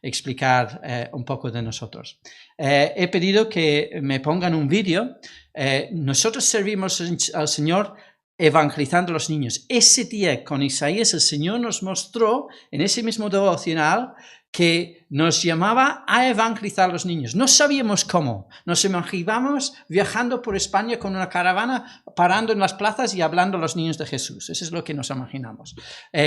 explicar un poco de nosotros. He pedido que me pongan un vídeo. Nosotros servimos al Señor evangelizando a los niños. Ese día con Isaías el Señor nos mostró en ese mismo devocional que nos llamaba a evangelizar a los niños. No sabíamos cómo. Nos imaginábamos viajando por España con una caravana, parando en las plazas y hablando a los niños de Jesús. Eso es lo que nos imaginamos.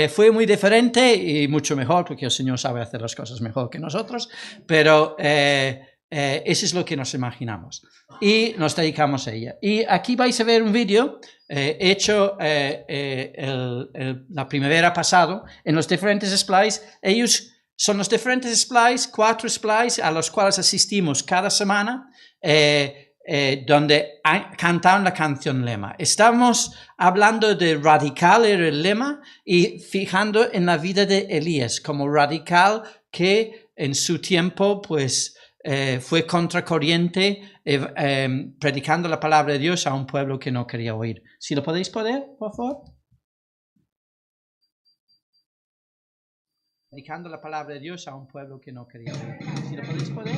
Fue muy diferente y mucho mejor, porque el Señor sabe hacer las cosas mejor que nosotros, pero eso es lo que nos imaginamos. Y nos dedicamos a ella. Y aquí vais a ver un vídeo hecho la primavera pasado en los diferentes splice. Ellos son los diferentes splice, 4 splice a los cuales asistimos cada semana, donde cantaban la canción lema. Estamos hablando de radical, era el lema, y fijando en la vida de Elías como radical que en su tiempo pues fue contracorriente, predicando la palabra de Dios a un pueblo que no quería oír. Si lo podéis poner, por favor. Predicando la palabra de Dios a un pueblo que no quería oír. Si lo podéis poner.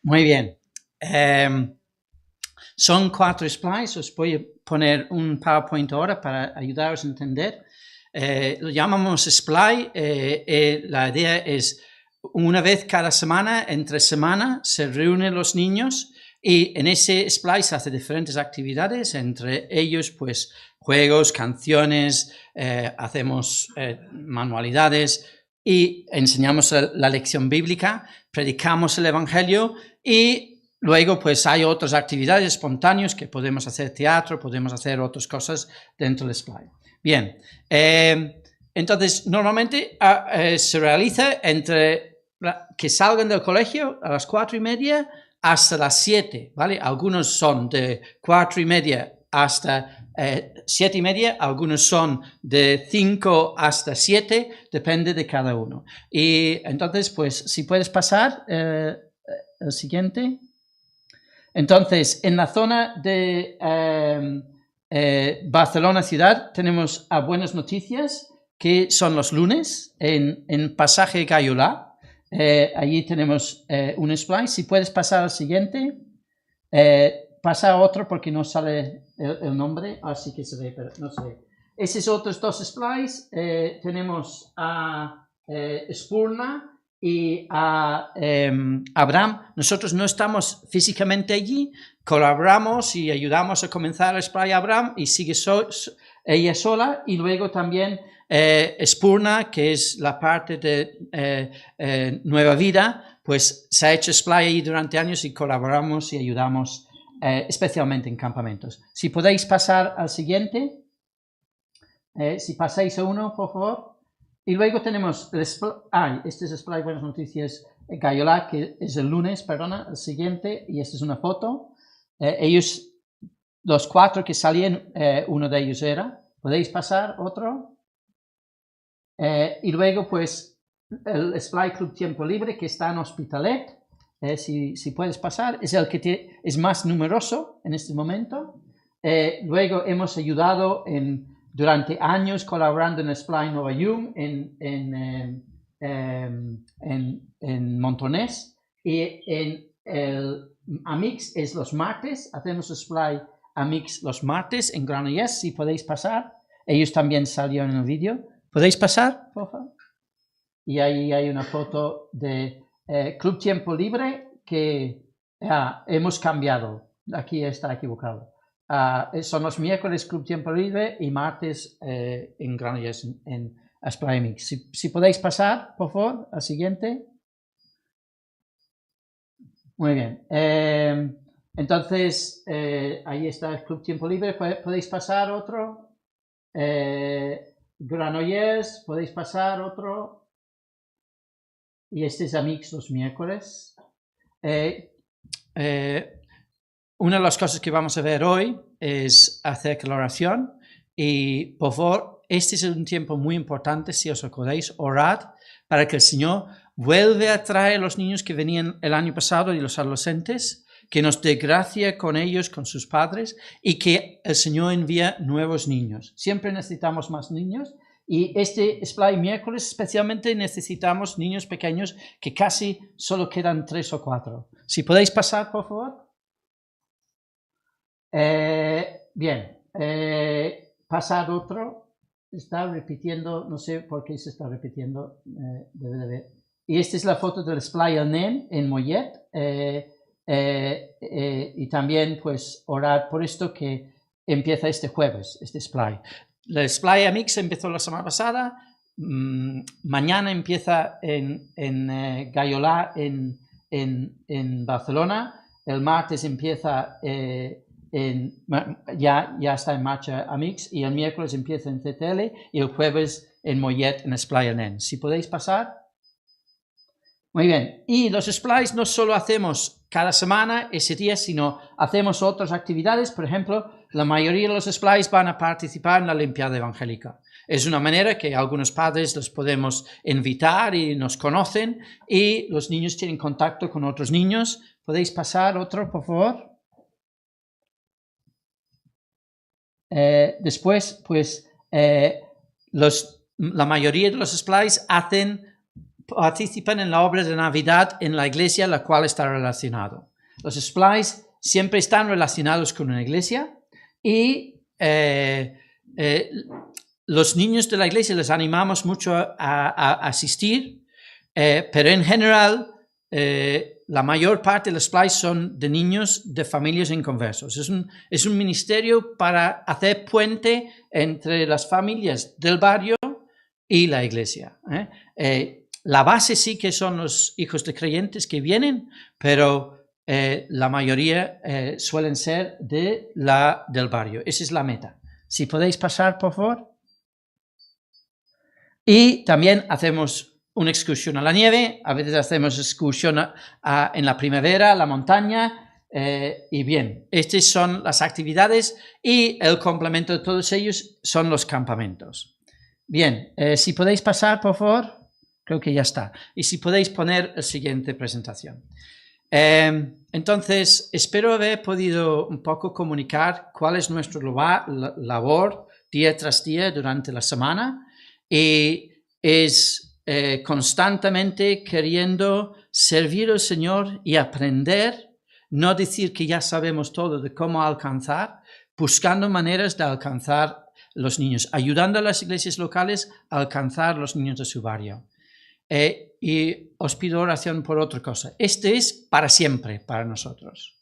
Muy bien. Son 4 slides. Os voy a poner un PowerPoint ahora para ayudaros a entender. Lo llamamos Splay. La idea es una vez cada semana, entre semana, se reúnen los niños y en ese Splay se hacen diferentes actividades, entre ellos pues juegos, canciones, hacemos manualidades y enseñamos la lección bíblica, predicamos el Evangelio y luego pues hay otras actividades espontáneas que podemos hacer teatro, podemos hacer otras cosas dentro del Splay. Bien, entonces normalmente se realiza entre que salgan del colegio a las 4:30 hasta las 7, ¿vale? Algunos son de 4:30 hasta 7:30, algunos son de 5 hasta 7, depende de cada uno. Y entonces, pues, si puedes pasar el siguiente. Entonces, en la zona de Barcelona ciudad tenemos buenas noticias, que son los lunes, en Pasaje Gaiolà. Allí tenemos un splice. Si puedes pasar al siguiente. pasa otro porque no sale el nombre, así que se ve, pero no se ve. Esos otros dos splice, tenemos a Spurna y a Abraham. Nosotros no estamos físicamente allí, colaboramos y ayudamos a comenzar el splay a Abraham y sigue ella sola, y luego también Spurna, que es la parte de Nueva Vida, pues se ha hecho splay ahí durante años y colaboramos y ayudamos especialmente en campamentos. Si podéis pasar al siguiente, si pasáis a uno, por favor. Y luego tenemos este es Splay Buenas Noticias Gayolá, que es el lunes, perdona, el siguiente, y esta es una foto. Ellos, los 4 que salían, uno de ellos era. ¿Podéis pasar otro? Y luego, pues, el Splay Club Tiempo Libre, que está en Hospitalet. Si puedes pasar, es el que es más numeroso en este momento. Luego hemos ayudado durante años colaborando en Splay Nueva Yum, en Montonés, y en el Amix es los martes, hacemos Splay Amix los martes en Granollers. Si podéis pasar, ellos también salieron en el vídeo. ¿Podéis pasar, por favor? Y ahí hay una foto de Club Tiempo Libre que hemos cambiado, aquí está equivocado. Son los miércoles Club Tiempo Libre y martes en Granollers, en Splay Mix. Si podéis pasar, por favor, al siguiente. Muy bien. Entonces, ahí está el Club Tiempo Libre. ¿Podéis pasar otro? Granollers, ¿podéis pasar otro? Y este es Amix los miércoles. Una de las cosas que vamos a ver hoy es acerca de la oración, y por favor, este es un tiempo muy importante. Si os acordáis, orad para que el Señor vuelva a traer a los niños que venían el año pasado y los adolescentes, que nos dé gracia con ellos, con sus padres, y que el Señor envíe nuevos niños. Siempre necesitamos más niños, y este Splay miércoles especialmente necesitamos niños pequeños, que casi solo quedan 3 o 4. Si podéis pasar, por favor. Bien, pasar otro, está repitiendo, no sé por qué se está repitiendo, debe de ver. Y esta es la foto del Splay El Nen en Mollet, y también pues orar por esto que empieza este jueves, este Splay. El Splay Amix empezó la semana pasada, mañana empieza en Gayolá, en Barcelona, el martes empieza ya está en marcha Amix, y el miércoles empieza en CTL, y el jueves en Mollet, en Splay El Nen. Si podéis pasar. Muy bien, y los splays no solo hacemos cada semana ese día, sino hacemos otras actividades. Por ejemplo, la mayoría de los splays van a participar en la limpiada evangélica. Es una manera que algunos padres los podemos invitar y nos conocen, y los niños tienen contacto con otros niños. ¿Podéis pasar otro, por favor? Después, pues, la mayoría de los splays participan en la obra de Navidad en la iglesia a la cual está relacionado. Los splays siempre están relacionados con una iglesia, y los niños de la iglesia les animamos mucho a asistir, pero en general la mayor parte de los splays son de niños de familias inconversos. Es un ministerio para hacer puente entre las familias del barrio y la iglesia. La base sí que son los hijos de creyentes que vienen, pero la mayoría suelen ser del barrio. Esa es la meta. Si podéis pasar, por favor. Y también hacemos una excursión a la nieve, a veces hacemos excursión en la primavera a la montaña, y bien, estas son las actividades, y el complemento de todos ellos son los campamentos. Bien, si podéis pasar, por favor. Creo que ya está. Y si podéis poner la siguiente presentación. Entonces, espero haber podido un poco comunicar cuál es nuestra labor día tras día durante la semana, y es constantemente queriendo servir al Señor y aprender no decir que ya sabemos todo de cómo alcanzar, buscando maneras de alcanzar los niños, ayudando a las iglesias locales a alcanzar los niños de su barrio. Y os pido oración por otra cosa. Este es para siempre para nosotros.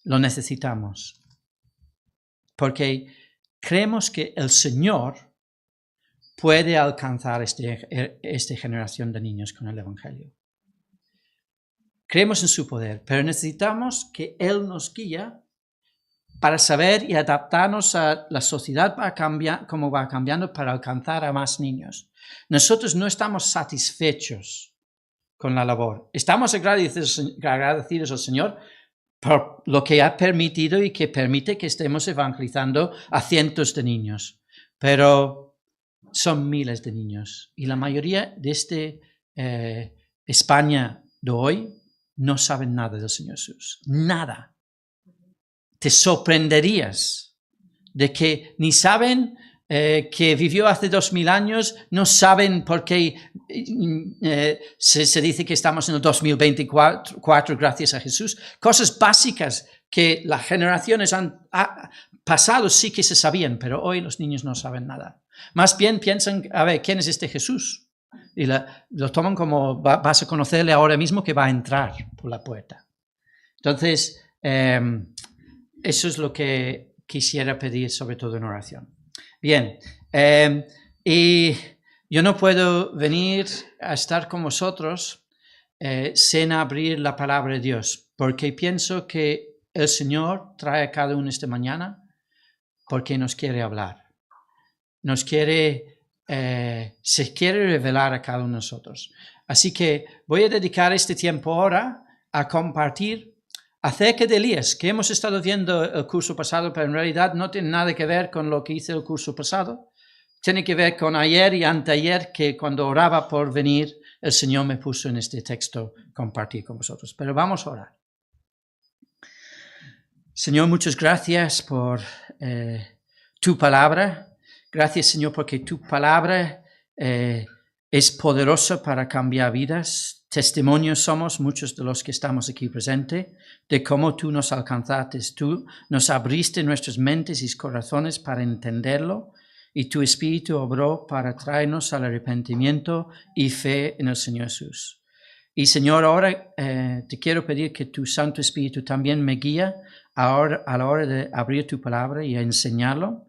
Lo necesitamos. Porque creemos que el Señor puede alcanzar esta generación de niños con el Evangelio. Creemos en su poder, pero necesitamos que Él nos guíe para saber y adaptarnos a la sociedad, cómo va cambiando, para alcanzar a más niños. Nosotros no estamos satisfechos con la labor. Estamos agradecidos al Señor por lo que ha permitido y que permite que estemos evangelizando a cientos de niños. Pero son miles de niños. Y la mayoría de España de hoy no saben nada del Señor Jesús. Nada. Te sorprenderías de que ni saben que vivió hace 2000 años, no saben por qué se dice que estamos en el 2024 gracias a Jesús. Cosas básicas que las generaciones han pasado sí que se sabían, pero hoy los niños no saben nada. Más bien piensan, a ver, ¿quién es este Jesús? Y lo toman como vas a conocerle ahora mismo que va a entrar por la puerta. Entonces, eso es lo que quisiera pedir, sobre todo en oración. Bien, y yo no puedo venir a estar con vosotros sin abrir la palabra de Dios, porque pienso que el Señor trae a cada uno esta mañana porque nos quiere hablar. Nos quiere, se quiere revelar a cada uno de nosotros. Así que voy a dedicar este tiempo ahora a compartir acerca de Elías, que hemos estado viendo el curso pasado, pero en realidad no tiene nada que ver con lo que hice el curso pasado. Tiene que ver con ayer y anteayer, que cuando oraba por venir, el Señor me puso en este texto compartir con vosotros. Pero vamos a orar. Señor, muchas gracias por tu palabra. Gracias, Señor, porque tu palabra es poderosa para cambiar vidas. Testimonios somos muchos de los que estamos aquí presentes de cómo tú nos alcanzaste. Tú nos abriste nuestras mentes y corazones para entenderlo, y tu Espíritu obró para traernos al arrepentimiento y fe en el Señor Jesús. Y Señor, ahora te quiero pedir que tu Santo Espíritu también me guíe a la hora de abrir tu palabra y a enseñarlo,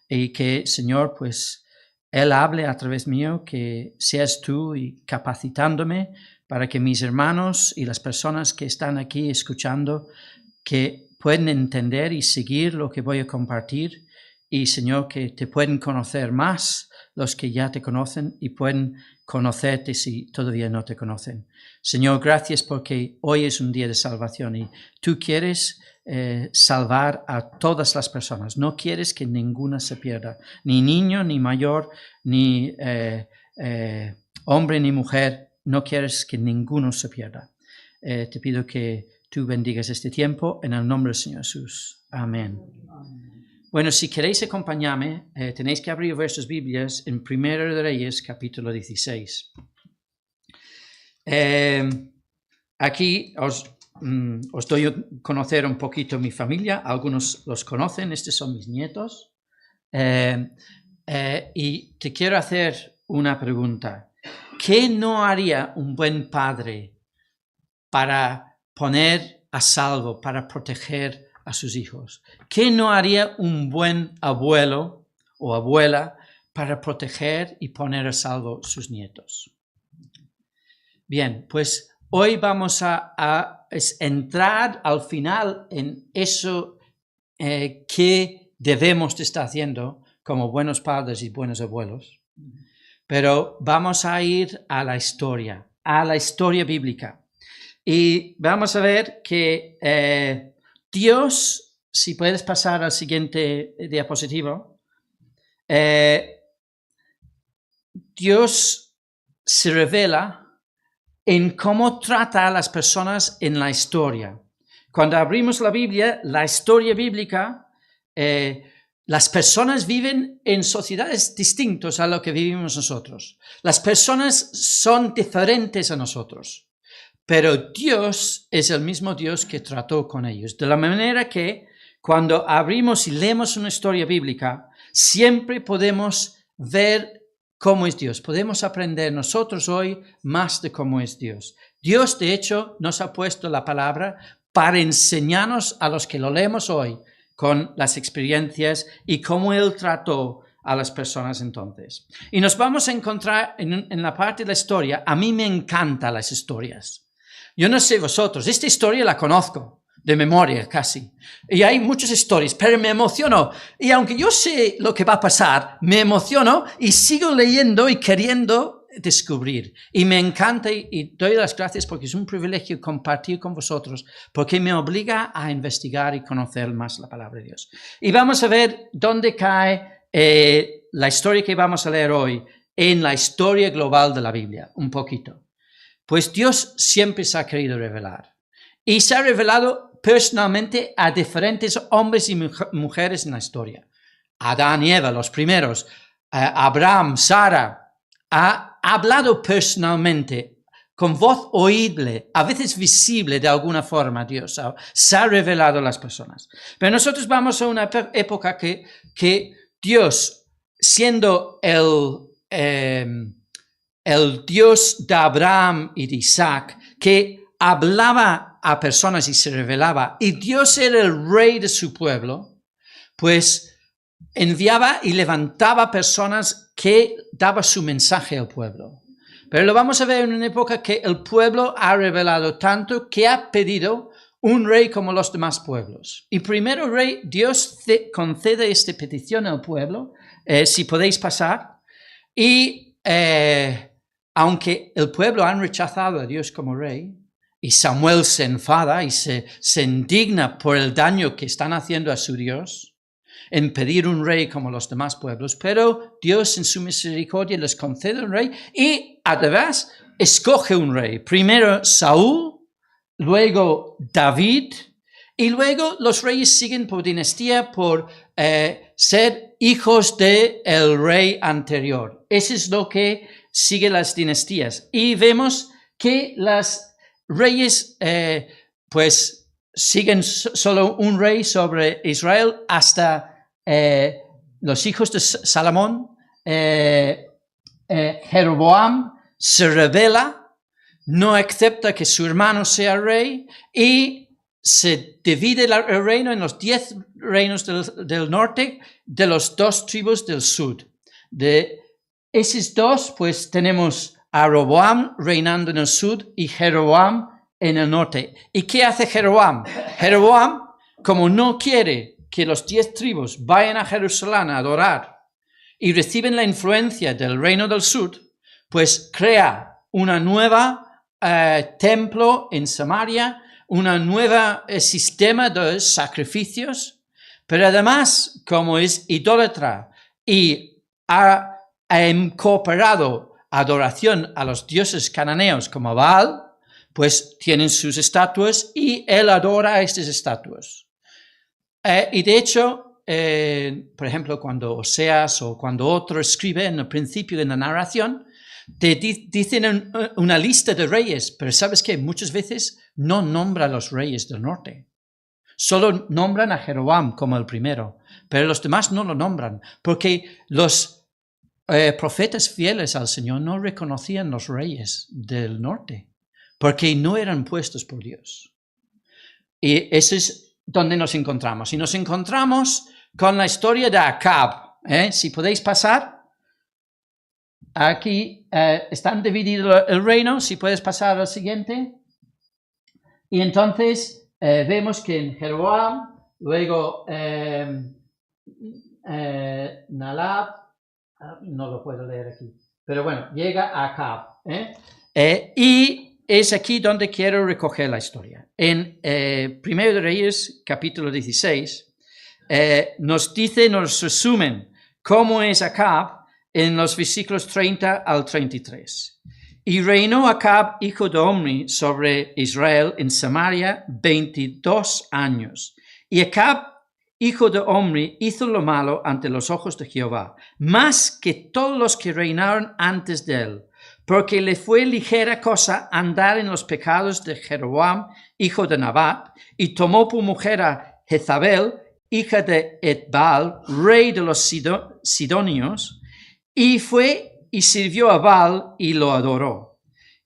y que, Señor, pues Él hable a través mío, que seas tú y capacitándome para que mis hermanos y las personas que están aquí escuchando, que pueden entender y seguir lo que voy a compartir, y Señor, que te pueden conocer más los que ya te conocen y pueden conocerte si todavía no te conocen. Señor, gracias porque hoy es un día de salvación y tú quieres salvar a todas las personas. No quieres que ninguna se pierda, ni niño, ni mayor, ni hombre, ni mujer. No quieres que ninguno se pierda. Te pido que tú bendigas este tiempo en el nombre del Señor Jesús. Amén. Bueno, si queréis acompañarme, tenéis que abrir vuestras Biblias en 1 de Reyes, capítulo 16. Aquí os doy a conocer un poquito mi familia. Algunos los conocen, estos son mis nietos. Y te quiero hacer una pregunta. ¿Qué no haría un buen padre para poner a salvo, para proteger a sus hijos? ¿Qué no haría un buen abuelo o abuela para proteger y poner a salvo sus nietos? Bien, pues hoy vamos a entrar al final en eso que debemos de estar haciendo como buenos padres y buenos abuelos. Pero vamos a ir a la historia bíblica. Y vamos a ver que Dios, si puedes pasar al siguiente diapositivo, Dios se revela en cómo trata a las personas en la historia. Cuando abrimos la Biblia, la historia bíblica, las personas viven en sociedades distintas a lo que vivimos nosotros. Las personas son diferentes a nosotros, pero Dios es el mismo Dios que trató con ellos. De la manera que cuando abrimos y leemos una historia bíblica, siempre podemos ver cómo es Dios. Podemos aprender nosotros hoy más de cómo es Dios. Dios, de hecho, nos ha puesto la palabra para enseñarnos a los que lo leemos hoy con las experiencias y cómo Él trató a las personas entonces. Y nos vamos a encontrar en la parte de la historia. A mí me encantan las historias. Yo no sé vosotros, esta historia la conozco de memoria casi. Y hay muchas historias, pero me emociono. Y aunque yo sé lo que va a pasar, me emociono y sigo leyendo y queriendo descubrir. Y me encanta y doy las gracias porque es un privilegio compartir con vosotros, porque me obliga a investigar y conocer más la palabra de Dios. Y vamos a ver dónde cae la historia que vamos a leer hoy en la historia global de la Biblia, un poquito. Pues Dios siempre se ha querido revelar y se ha revelado personalmente a diferentes hombres y mujeres en la historia. Adán y Eva, los primeros, Abraham, Sara, ha hablado personalmente, con voz oíble, a veces visible de alguna forma. Dios se ha revelado a las personas. Pero nosotros vamos a una época que Dios, siendo el Dios de Abraham y de Isaac, que hablaba a personas y se revelaba, y Dios era el rey de su pueblo, pues enviaba y levantaba personas que daban su mensaje al pueblo. Pero lo vamos a ver en una época que el pueblo ha revelado tanto que ha pedido un rey como los demás pueblos. Y primero, rey, Dios concede esta petición al pueblo, si podéis pasar, y aunque el pueblo han rechazado a Dios como rey, y Samuel se enfada y se indigna por el daño que están haciendo a su Dios, en pedir un rey como los demás pueblos, pero Dios en su misericordia les concede un rey y además escoge un rey. Primero Saúl, luego David, y luego los reyes siguen por dinastía por ser hijos del rey anterior. Eso es lo que sigue las dinastías. Y vemos que las reyes pues siguen solo un rey sobre Israel hasta los hijos de Salomón. Jeroboam se rebela, no acepta que su hermano sea rey y se divide el reino en los 10 reinos del norte de los 2 tribus del sur. De esos 2, pues tenemos a Roboam reinando en el sur y Jeroboam en el norte. ¿Y qué hace Jeroboam? Jeroboam, como no quiere que los 10 tribus vayan a Jerusalén a adorar y reciben la influencia del reino del sur, pues crea una nueva templo en Samaria, una nueva sistema de sacrificios, pero además, como es idólatra y ha incorporado adoración a los dioses cananeos como Baal, pues tienen sus estatuas y él adora a estas estatuas. Y de hecho, por ejemplo, cuando Oseas o cuando otro escribe en el principio de la narración, te dicen una lista de reyes, pero ¿sabes qué? Muchas veces no nombra a los reyes del norte. Solo nombran a Jeroboam como el primero, pero los demás no lo nombran, porque los profetas fieles al Señor no reconocían los reyes del norte, porque no eran puestos por Dios. Y eso es donde nos encontramos. Y nos encontramos con la historia de Acab. Si podéis pasar. Aquí están divididos el reino. Si puedes pasar al siguiente. Y entonces vemos que en Jeroboam, luego Nalab, no lo puedo leer aquí, pero bueno, llega a Acab. Y es aquí donde quiero recoger la historia. En 1 de Reyes, capítulo 16, nos resumen cómo es Acab en los versículos 30 al 33. Y reinó Acab, hijo de Omri, sobre Israel en Samaria 22 años. Y Acab, hijo de Omri, hizo lo malo ante los ojos de Jehová, más que todos los que reinaron antes de él, porque le fue ligera cosa andar en los pecados de Jeroboam, hijo de Nabat, y tomó por mujer a Jezabel, hija de Etbaal, rey de los sidonios, y fue y sirvió a Baal y lo adoró.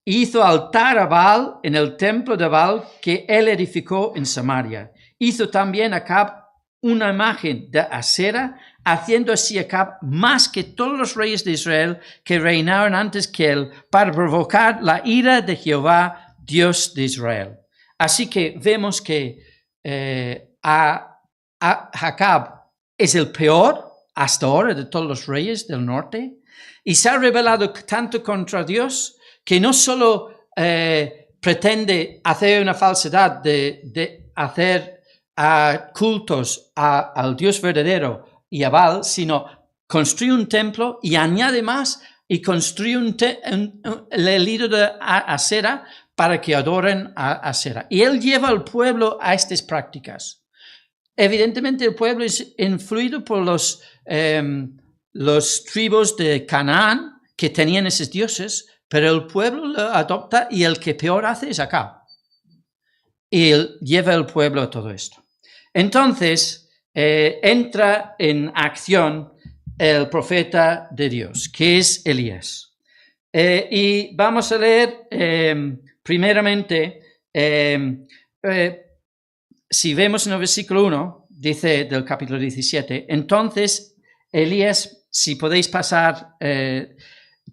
Hizo altar a Baal en el templo de Baal que él edificó en Samaria. Hizo también Acab una imagen de Asera, haciendo así Acab más que todos los reyes de Israel que reinaron antes que él, para provocar la ira de Jehová, Dios de Israel. Así que vemos que Acab es el peor hasta ahora de todos los reyes del norte, y se ha rebelado tanto contra Dios que no solo pretende hacer una falsedad de hacer cultos al Dios verdadero y a Baal, sino construye un templo y añade más y construye el ídolo de Asera para que adoren a Asera. Y él lleva al pueblo a estas prácticas. Evidentemente el pueblo es influido por los tribus de Canaán que tenían esos dioses, pero el pueblo lo adopta y el que peor hace es Acab. Y él lleva al pueblo a todo esto. Entonces entra en acción el profeta de Dios, que es Elías. Y vamos a leer primeramente, si vemos en el versículo 1, dice del capítulo 17, entonces Elías, si podéis pasar,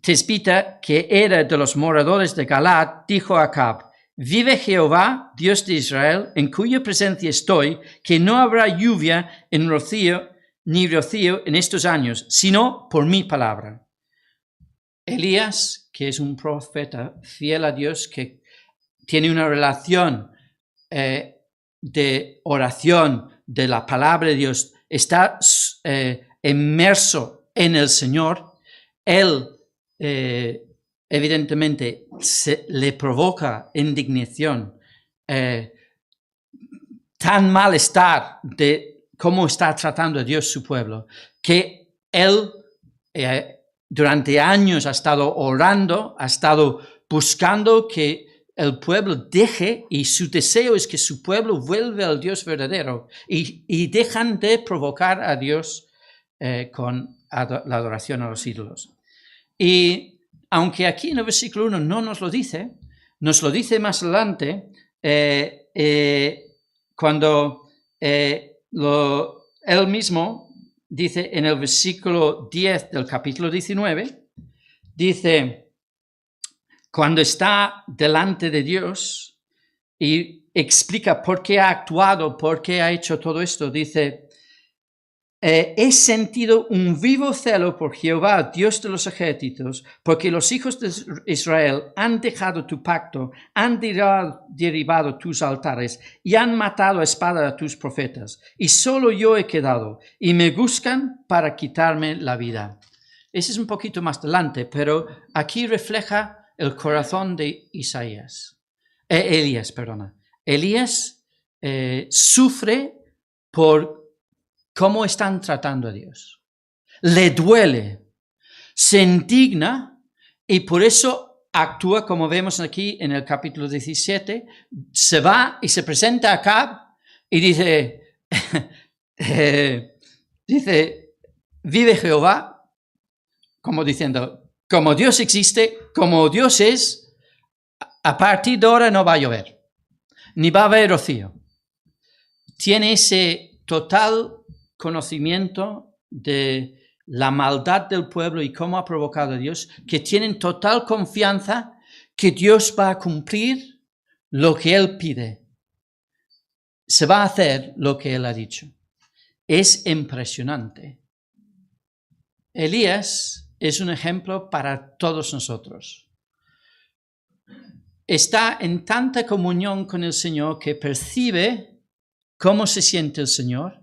Tisbita, que era de los moradores de Galaad, dijo a Acab: vive Jehová, Dios de Israel, en cuya presencia estoy, que no habrá lluvia ni rocío en estos años, sino por mi palabra. Elías, que es un profeta fiel a Dios, que tiene una relación de oración de la palabra de Dios, está inmerso en el Señor, él evidentemente le provoca indignación, tan malestar de cómo está tratando a Dios su pueblo, que él durante años ha estado orando, ha estado buscando que el pueblo deje, y su deseo es que su pueblo vuelva al Dios verdadero y dejan de provocar a Dios con la adoración a los ídolos. Y aunque aquí en el versículo 1 no nos lo dice más adelante, cuando él mismo dice en el versículo 10 del capítulo 19, dice, cuando está delante de Dios y explica por qué ha actuado, por qué ha hecho todo esto, dice, he sentido un vivo celo por Jehová, Dios de los ejércitos, porque los hijos de Israel han dejado tu pacto, han derribado tus altares y han matado a espada a tus profetas. Y solo yo he quedado, y me buscan para quitarme la vida. Ese es un poquito más adelante, pero aquí refleja el corazón de Elías. Elías sufre por cómo están tratando a Dios. Le duele, se indigna y por eso actúa, como vemos aquí en el capítulo 17, se va y se presenta a Acab y dice, vive Jehová, como diciendo, como Dios existe, como Dios es, a partir de ahora no va a llover, ni va a haber rocío. Tiene ese total conocimiento de la maldad del pueblo y cómo ha provocado a Dios, que tienen total confianza que Dios va a cumplir lo que Él pide. Se va a hacer lo que Él ha dicho. Es impresionante. Elías es un ejemplo para todos nosotros. Está en tanta comunión con el Señor que percibe cómo se siente el Señor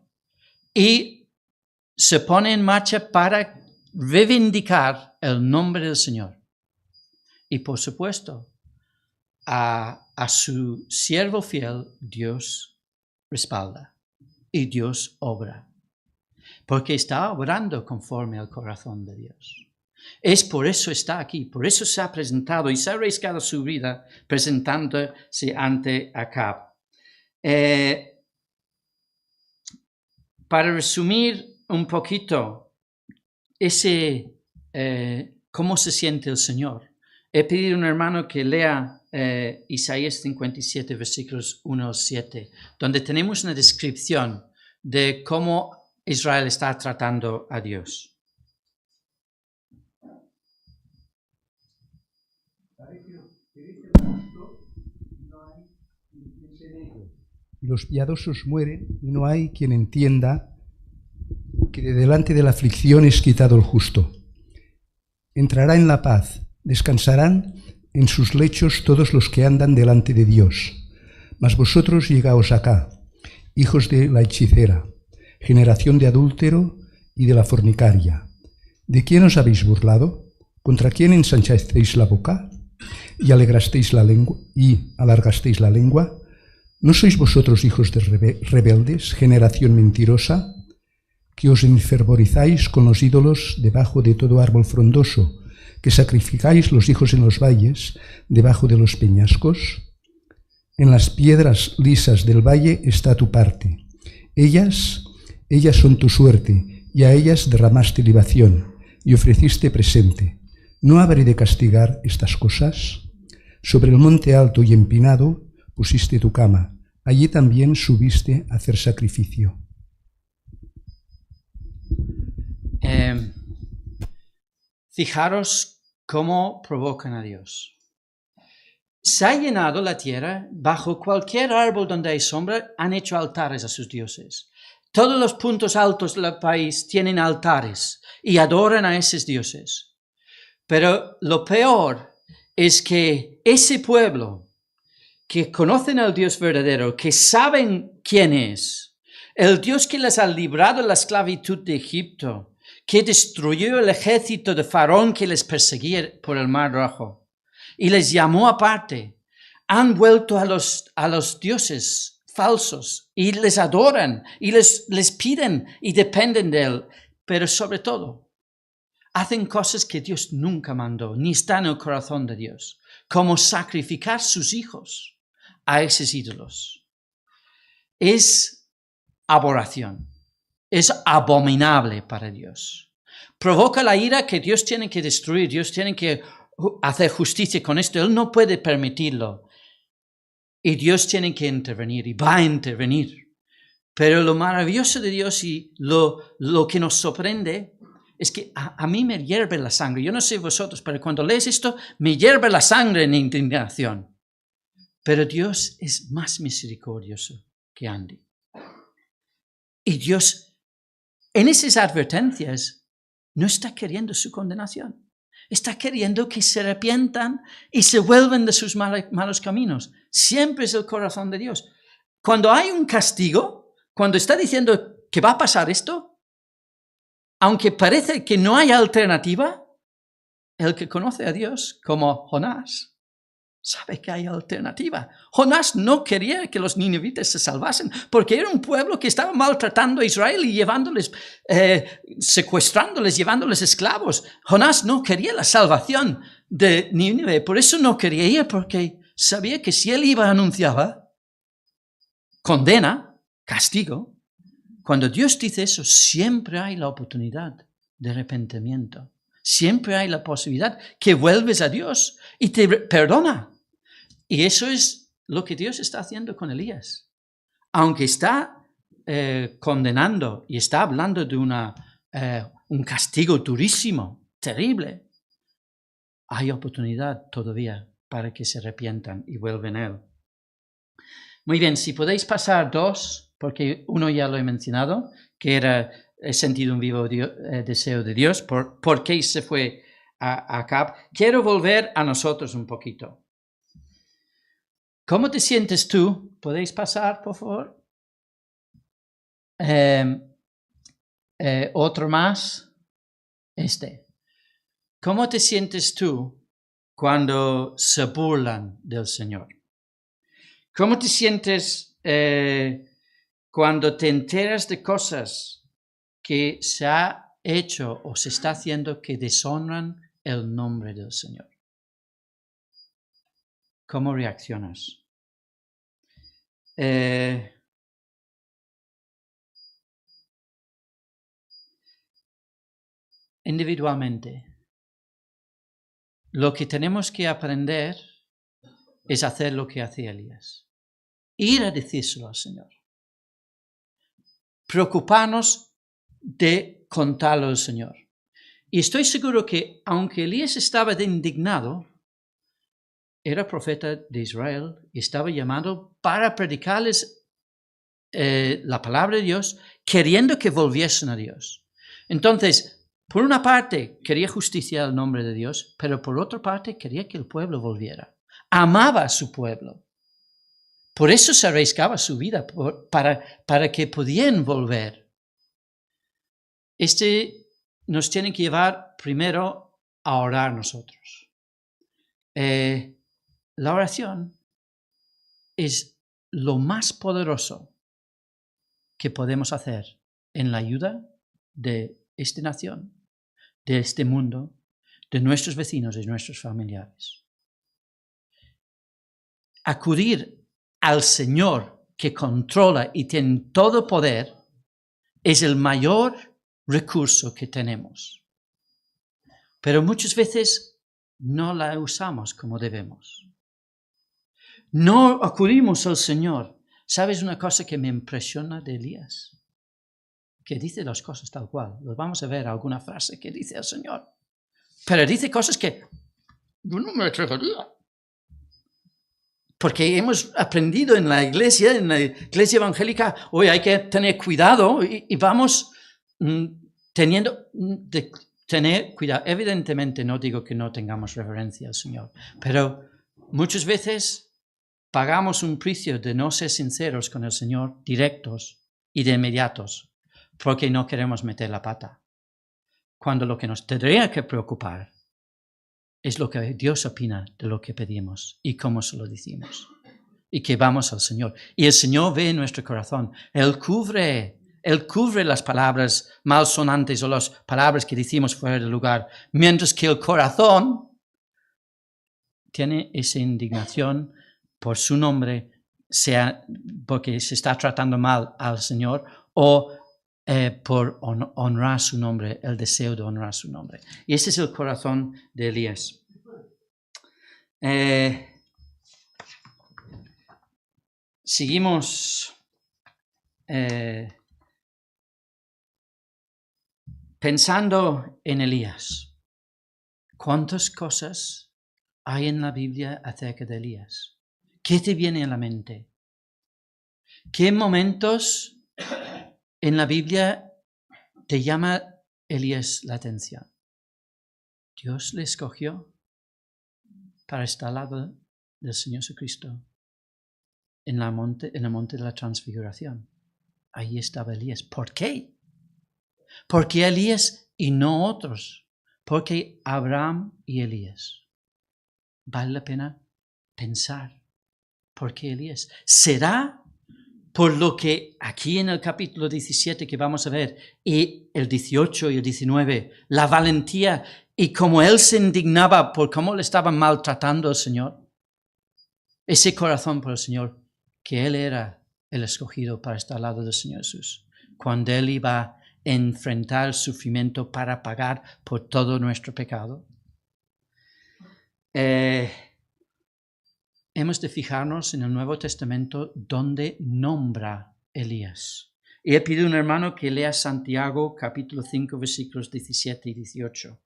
y se pone en marcha para reivindicar el nombre del Señor. Y por supuesto, a su siervo fiel, Dios respalda y Dios obra. Porque está obrando conforme al corazón de Dios. Es por eso está aquí, por eso se ha presentado y se ha arriesgado su vida presentándose ante Acab. Para resumir un poquito cómo se siente el Señor, he pedido a un hermano que lea Isaías 57, versículos 1 al 7, donde tenemos una descripción de cómo Israel está tratando a Dios. Los piadosos mueren y no hay quien entienda que de delante de la aflicción es quitado el justo. Entrará en la paz, descansarán en sus lechos todos los que andan delante de Dios. Mas vosotros llegaos acá, hijos de la hechicera, generación de adúltero y de la fornicaria. ¿De quién os habéis burlado? ¿Contra quién ensanchasteis la boca? ¿Y alargasteis la lengua? ¿No sois vosotros hijos de rebeldes, generación mentirosa, que os enfervorizáis con los ídolos debajo de todo árbol frondoso, que sacrificáis los hijos en los valles, debajo de los peñascos? En las piedras lisas del valle está tu parte. Ellas son tu suerte, y a ellas derramaste libación, y ofreciste presente. ¿No habré de castigar estas cosas? Sobre el monte alto y empinado pusiste tu cama, allí también subiste a hacer sacrificio. Fijaros cómo provocan a Dios. Se ha llenado la tierra, bajo cualquier árbol donde hay sombra, han hecho altares a sus dioses. Todos los puntos altos del país tienen altares y adoran a esos dioses. Pero lo peor es que ese pueblo que conocen al Dios verdadero, que saben quién es, el Dios que les ha librado de la esclavitud de Egipto, que destruyó el ejército de Faraón que les perseguía por el Mar Rojo y les llamó aparte, han vuelto a los dioses falsos y les adoran y les piden y dependen de él, pero sobre todo hacen cosas que Dios nunca mandó, ni está en el corazón de Dios, como sacrificar sus hijos a esos ídolos. Es aberración, es abominable para Dios. Provoca la ira que Dios tiene que destruir, Dios tiene que hacer justicia con esto, Él no puede permitirlo. Y Dios tiene que intervenir y va a intervenir. Pero lo maravilloso de Dios y lo que nos sorprende es que a mí me hierve la sangre. Yo no sé vosotros, pero cuando lees esto, me hierve la sangre en indignación. Pero Dios es más misericordioso que Andy. Y Dios, en esas advertencias, no está queriendo su condenación. Está queriendo que se arrepientan y se vuelvan de sus malos caminos. Siempre es el corazón de Dios. Cuando hay un castigo, cuando está diciendo que va a pasar esto, aunque parece que no hay alternativa, el que conoce a Dios, como Jonás, sabe que hay alternativa. Jonás no quería que los ninivitas se salvasen porque era un pueblo que estaba maltratando a Israel y llevándoles, secuestrándoles, llevándoles esclavos. Jonás no quería la salvación de Nínive, por eso no quería ir, porque sabía que si él iba a anunciar condena, castigo, cuando Dios dice eso, siempre hay la oportunidad de arrepentimiento. Siempre hay la posibilidad que vuelves a Dios y te perdona. Y eso es lo que Dios está haciendo con Elías. Aunque está condenando y está hablando de un castigo durísimo, terrible, hay oportunidad todavía para que se arrepientan y vuelvan a Él. Muy bien, si podéis pasar 2, porque uno ya lo he mencionado, que era he sentido un vivo deseo de Dios, por qué se fue a Acab. Quiero volver a nosotros un poquito. ¿Cómo te sientes tú? ¿Podéis pasar, por favor? Otro más. ¿Cómo te sientes tú cuando se burlan del Señor? ¿Cómo te sientes cuando te enteras de cosas que se ha hecho o se está haciendo que deshonran el nombre del Señor. ¿Cómo reaccionas? Individualmente, lo que tenemos que aprender es hacer lo que hacía Elías. Ir a decírselo al Señor. Preocuparnos de contarlo al Señor. Y estoy seguro que aunque Elías estaba indignado, era profeta de Israel y estaba llamado para predicarles la palabra de Dios, queriendo que volviesen a Dios. Entonces, por una parte, quería justiciar el nombre de Dios, pero por otra parte, quería que el pueblo volviera. Amaba a su pueblo. Por eso se arriesgaba su vida, para que pudieran volver. Nos tiene que llevar primero a orar nosotros. La oración es lo más poderoso que podemos hacer en la ayuda de esta nación, de este mundo, de nuestros vecinos y nuestros familiares. Acudir al Señor que controla y tiene todo poder es el mayor recurso que tenemos. Pero muchas veces no la usamos como debemos. No acudimos al Señor. ¿Sabes una cosa que me impresiona de Elías? Que dice las cosas tal cual. Vamos a ver alguna frase que dice el Señor. Pero dice cosas que yo no me atrevería. Porque hemos aprendido en la iglesia evangélica, hoy hay que tener cuidado y vamos tener cuidado. Evidentemente no digo que no tengamos reverencia al Señor, pero muchas veces pagamos un precio de no ser sinceros con el Señor, directos y de inmediatos, porque no queremos meter la pata. Cuando lo que nos tendría que preocupar es lo que Dios opina de lo que pedimos y cómo se lo decimos. Y que vamos al Señor. Y el Señor ve en nuestro corazón. Él cubre las palabras malsonantes o las palabras que decimos fuera de lugar. Mientras que el corazón tiene esa indignación por su nombre, sea porque se está tratando mal al Señor o por honrar su nombre, el deseo de honrar su nombre. Y ese es el corazón de Elías. Seguimos pensando en Elías. ¿Cuántas cosas hay en la Biblia acerca de Elías? ¿Qué te viene a la mente? ¿Qué momentos en la Biblia te llama Elías la atención? Dios le escogió para estar al lado del Señor Jesucristo en el monte de la transfiguración. Ahí estaba Elías. ¿Por qué? ¿Por qué Elías y no otros? Porque Abraham y Elías. Vale la pena pensar. ¿Por qué Elías? ¿Será por lo que aquí en el capítulo 17 que vamos a ver, y el 18 y el 19, la valentía y cómo él se indignaba por cómo le estaban maltratando al Señor? Ese corazón por el Señor, que él era el escogido para estar al lado del Señor Jesús, cuando él iba a enfrentar el sufrimiento para pagar por todo nuestro pecado. Hemos de fijarnos en el Nuevo Testamento donde nombra Elías. Y he pedido a un hermano que lea Santiago capítulo 5 versículos 17 y 18.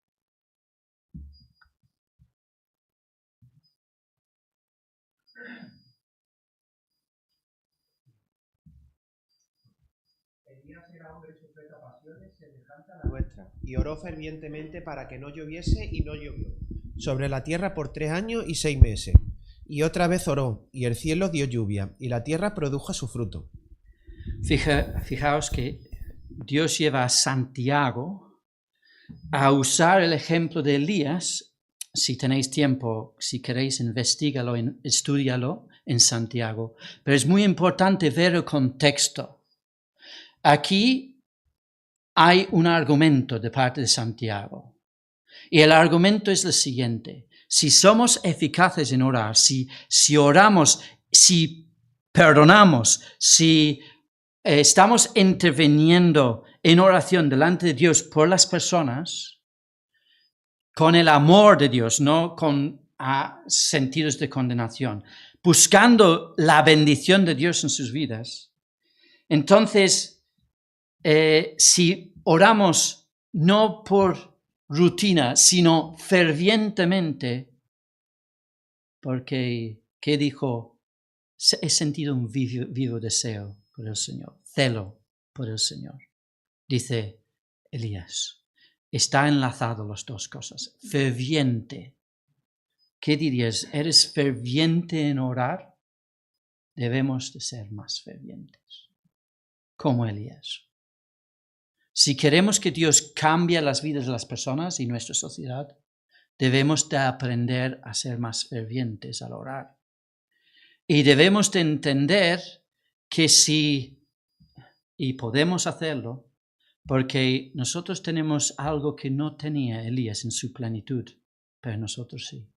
Elías era hombre sujeto a pasiones semejantes a la nuestra, y oró fervientemente para que no lloviese, y no llovió sobre la tierra por 3 años y 6 meses. Y otra vez oró, y el cielo dio lluvia, y la tierra produjo su fruto. Fijaos que Dios lleva a Santiago a usar el ejemplo de Elías. Si tenéis tiempo, si queréis, investígalo, estúdialo en Santiago. Pero es muy importante ver el contexto. Aquí hay un argumento de parte de Santiago. Y el argumento es el siguiente. Si somos eficaces en orar, si oramos, si perdonamos, si estamos interviniendo en oración delante de Dios por las personas, con el amor de Dios, no con sentidos de condenación, buscando la bendición de Dios en sus vidas, entonces, si oramos no por rutina, sino fervientemente, porque, ¿qué dijo? He sentido un vivo deseo por el Señor, celo por el Señor. Dice Elías, está enlazado las dos cosas. Ferviente. ¿Qué dirías? ¿Eres ferviente en orar? Debemos de ser más fervientes, como Elías. Si queremos que Dios cambie las vidas de las personas y nuestra sociedad, debemos de aprender a ser más fervientes al orar. Y debemos de entender que y podemos hacerlo, porque nosotros tenemos algo que no tenía Elías en su plenitud, pero nosotros sí.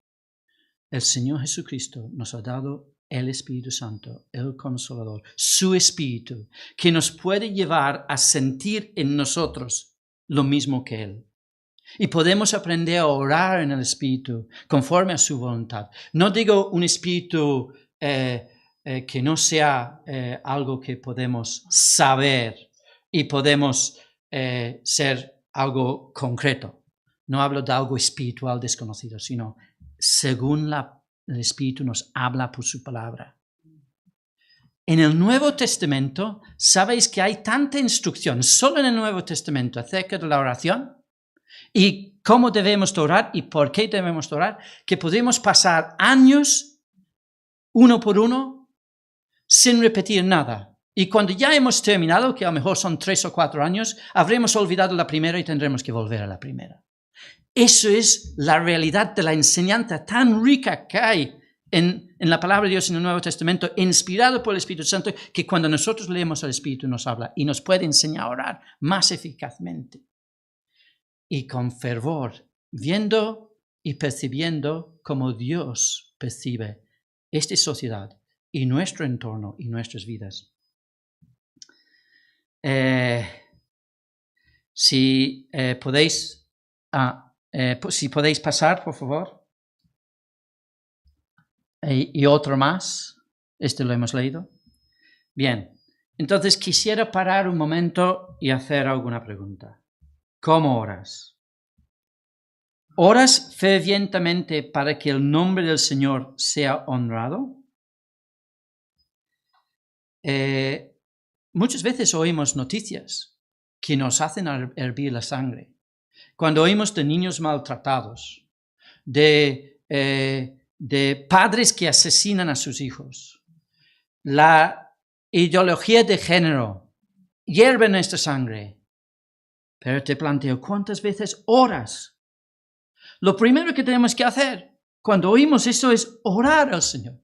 El Señor Jesucristo nos ha dado el Espíritu Santo, el Consolador, su Espíritu, que nos puede llevar a sentir en nosotros lo mismo que Él. Y podemos aprender a orar en el Espíritu conforme a su voluntad. No digo un Espíritu que no sea algo que podemos saber y podemos ser algo concreto. No hablo de algo espiritual desconocido, sino según el Espíritu nos habla por su palabra. En el Nuevo Testamento, sabéis que hay tanta instrucción, solo en el Nuevo Testamento, acerca de la oración y cómo debemos orar y por qué debemos orar, que podemos pasar años, uno por uno, sin repetir nada. Y cuando ya hemos terminado, que a lo mejor son 3 o 4 años, habremos olvidado la primera y tendremos que volver a la primera. Eso es la realidad de la enseñanza tan rica que hay en la palabra de Dios en el Nuevo Testamento, inspirado por el Espíritu Santo, que cuando nosotros leemos el Espíritu nos habla y nos puede enseñar a orar más eficazmente y con fervor, viendo y percibiendo como Dios percibe esta sociedad y nuestro entorno y nuestras vidas. Si podéis pasar, por favor. Y otro más. Este lo hemos leído. Bien. Entonces quisiera parar un momento y hacer alguna pregunta. ¿Cómo oras? ¿Oras fervientemente para que el nombre del Señor sea honrado? Muchas veces oímos noticias que nos hacen hervir la sangre. Cuando oímos de niños maltratados, de padres que asesinan a sus hijos, la ideología de género hierve nuestra sangre. Pero te planteo, ¿cuántas veces oras? Lo primero que tenemos que hacer cuando oímos eso es orar al Señor.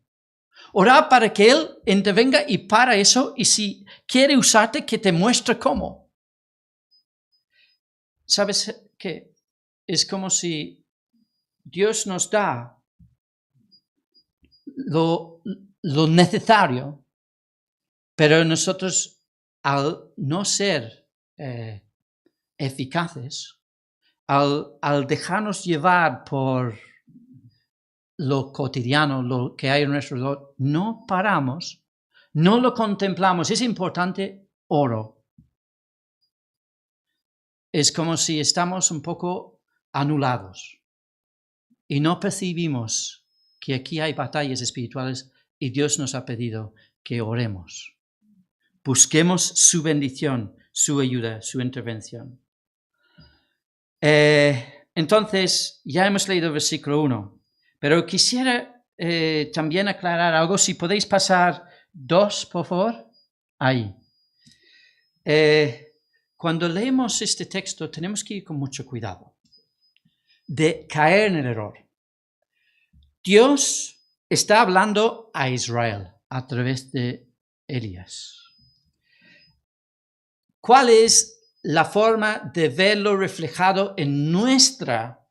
Orar para que Él intervenga y para eso, y si quiere usarte, que te muestre cómo. ¿Sabes qué? Es como si Dios nos da lo necesario, pero nosotros, al no ser eficaces, al dejarnos llevar por lo cotidiano, lo que hay en nuestro alrededor, no paramos, no lo contemplamos. Es importante, oro. Es como si estamos un poco anulados y no percibimos que aquí hay batallas espirituales y Dios nos ha pedido que oremos. Busquemos su bendición, su ayuda, su intervención. Entonces, ya hemos leído el versículo 1. Pero quisiera también aclarar algo. Si podéis pasar 2, por favor. Ahí. Cuando leemos este texto tenemos que ir con mucho cuidado de caer en el error. Dios está hablando a Israel a través de Elías. ¿Cuál es la forma de verlo reflejado en nuestra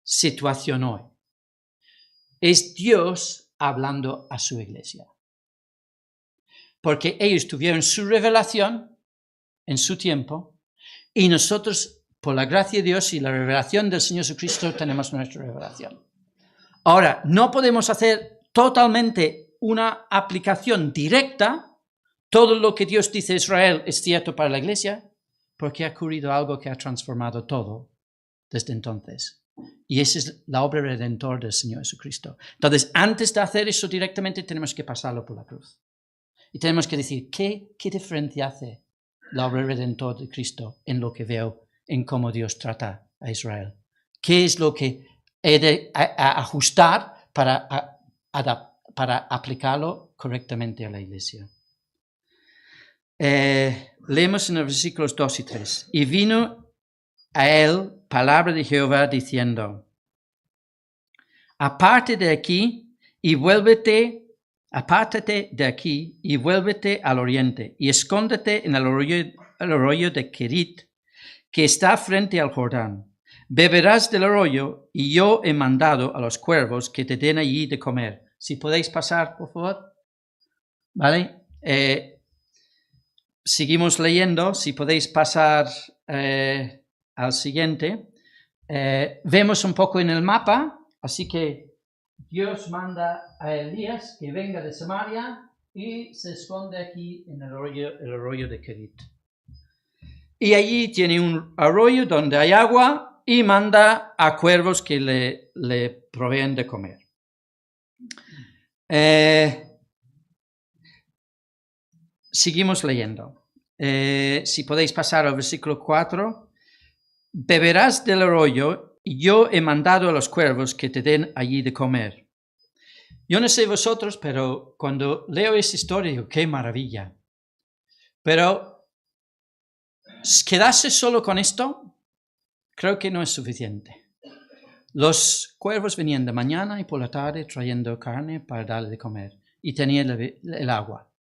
situación hoy. Es Dios hablando a su iglesia. Porque ellos tuvieron su revelación en su tiempo y nosotros, por la gracia de Dios y la revelación del Señor Jesucristo, tenemos nuestra revelación. Ahora, no podemos hacer totalmente una aplicación directa. Todo lo que Dios dice a Israel es cierto para la iglesia, porque ha ocurrido algo que ha transformado todo desde entonces. Y esa es la obra redentora del Señor Jesucristo. Entonces, antes de hacer eso directamente, tenemos que pasarlo por la cruz. Y tenemos que decir, ¿qué diferencia hace la obra redentora de Cristo en lo que veo, en cómo Dios trata a Israel? ¿Qué es lo que he de ajustar para aplicarlo correctamente a la iglesia? Leemos en los versículos 2 y 3. Y vino a él palabra de Jehová diciendo, apártate de aquí y vuélvete al oriente y escóndete en el arroyo de Kerit, que está frente al Jordán. Beberás del arroyo y yo he mandado a los cuervos que te den allí de comer. Si podéis pasar, por favor. ¿Vale? Seguimos leyendo. Si podéis pasar al siguiente. Vemos un poco en el mapa, así que Dios manda a Elías que venga de Samaria y se esconde aquí en el arroyo de Kerit. Y allí tiene un arroyo donde hay agua y manda a cuervos que le proveen de comer. Seguimos leyendo. Si podéis pasar al versículo 4. Beberás del arroyo y yo he mandado a los cuervos que te den allí de comer. Yo no sé vosotros, pero cuando leo esta historia digo, qué maravilla. Pero quedarse solo con esto, creo que no es suficiente. Los cuervos venían de mañana y por la tarde trayendo carne para darle de comer y tenían el agua.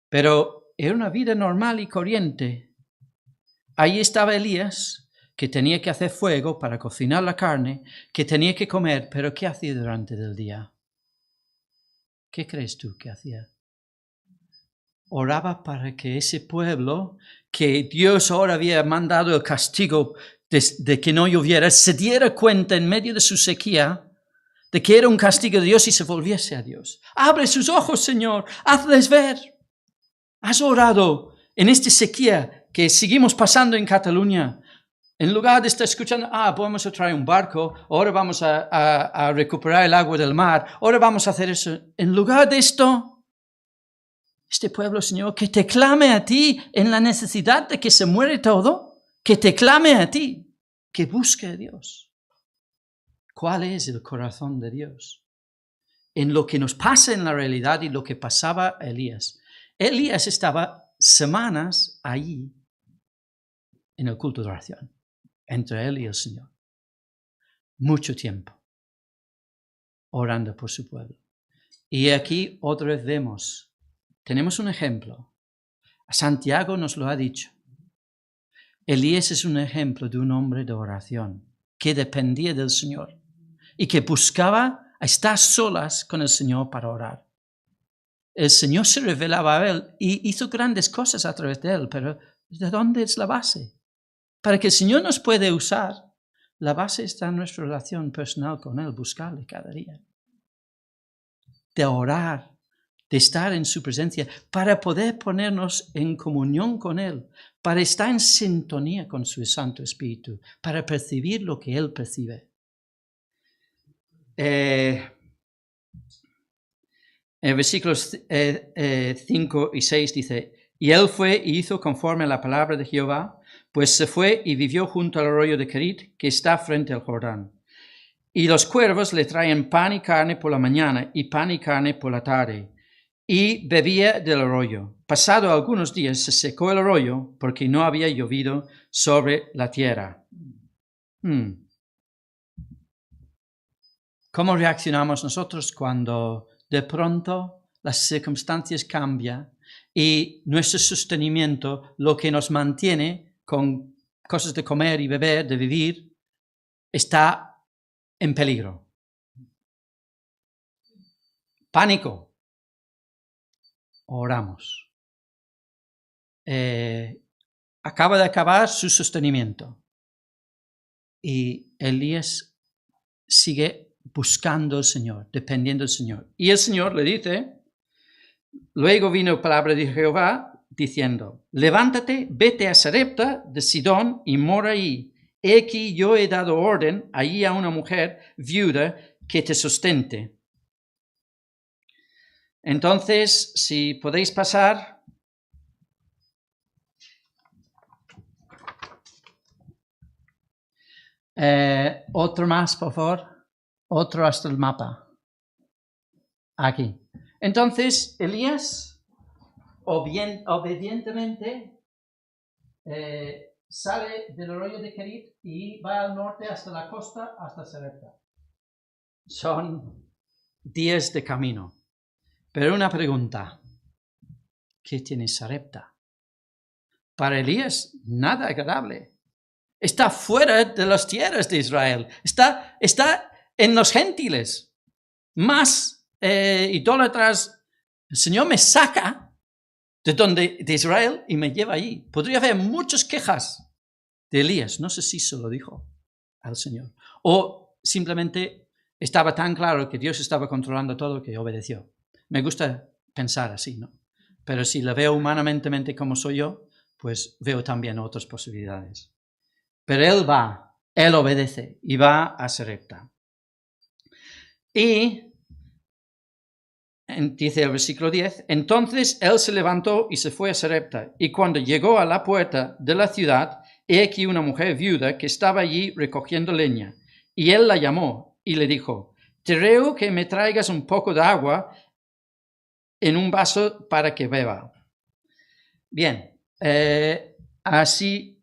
Pero era una vida normal y corriente. Ahí estaba Elías, que tenía que hacer fuego para cocinar la carne, que tenía que comer, pero ¿qué hacía durante el día? ¿Qué crees tú que hacía? Oraba para que ese pueblo, que Dios ahora había mandado el castigo de que no lloviera, se diera cuenta en medio de su sequía de que era un castigo de Dios y se volviese a Dios. Abre sus ojos, Señor, hazles ver. Has orado en esta sequía que seguimos pasando en Cataluña. En lugar de estar escuchando, vamos a traer un barco, ahora vamos a recuperar el agua del mar, ahora vamos a hacer eso. En lugar de esto, este pueblo, Señor, que te clame a ti en la necesidad de que se muere todo, que te clame a ti, que busque a Dios. ¿Cuál es el corazón de Dios? En lo que nos pasa en la realidad y lo que pasaba a Elías. Elías estaba semanas allí en el culto de oración, entre él y el Señor. Mucho tiempo orando por su pueblo. Y aquí otra vez tenemos un ejemplo. Santiago nos lo ha dicho. Elías es un ejemplo de un hombre de oración que dependía del Señor y que buscaba estar solas con el Señor para orar. El Señor se revelaba a él y hizo grandes cosas a través de él, pero ¿de dónde es la base? Para que el Señor nos pueda usar, la base está en nuestra relación personal con Él, buscarle cada día. De orar, de estar en su presencia, para poder ponernos en comunión con Él, para estar en sintonía con su Santo Espíritu, para percibir lo que Él percibe. En versículos 5 y 6 dice, y él fue y hizo conforme a la palabra de Jehová, pues se fue y vivió junto al arroyo de Kerit, que está frente al Jordán. Y los cuervos le traían pan y carne por la mañana y pan y carne por la tarde, y bebía del arroyo. Pasado algunos días se secó el arroyo porque no había llovido sobre la tierra. ¿Cómo reaccionamos nosotros cuando de pronto las circunstancias cambian y nuestro sostenimiento, lo que nos mantiene con cosas de comer y beber, de vivir, está en peligro. Pánico. Oramos. Acaba de acabar su sostenimiento. Y Elías sigue buscando al Señor, dependiendo del Señor. Y el Señor le dice, luego vino palabra de Jehová diciendo, levántate, vete a Sarepta de Sidón y mora allí. He aquí yo he dado orden allí a una mujer viuda que te sustente. Entonces, si podéis pasar. Otro más, por favor. Otro hasta el mapa. Aquí. Entonces, Elías, obedientemente, sale del arroyo de Kerit y va al norte hasta la costa, hasta Sarepta. Son días de camino. Pero una pregunta. ¿Qué tiene Sarepta? Para Elías, nada agradable. Está fuera de las tierras de Israel. Está en los gentiles. Más idólatras. El Señor me saca de Israel y me lleva allí. Podría haber muchas quejas de Elías. No sé si se lo dijo al Señor. O simplemente estaba tan claro que Dios estaba controlando todo que obedeció. Me gusta pensar así, ¿no? Pero si la veo humanamente como soy yo, pues veo también otras posibilidades. Pero él obedece y va a Sarepta. Y dice el versículo 10, entonces él se levantó y se fue a Sarepta. Y cuando llegó a la puerta de la ciudad, he aquí una mujer viuda que estaba allí recogiendo leña. Y él la llamó y le dijo, te ruego que me traigas un poco de agua en un vaso para que beba. Bien, así,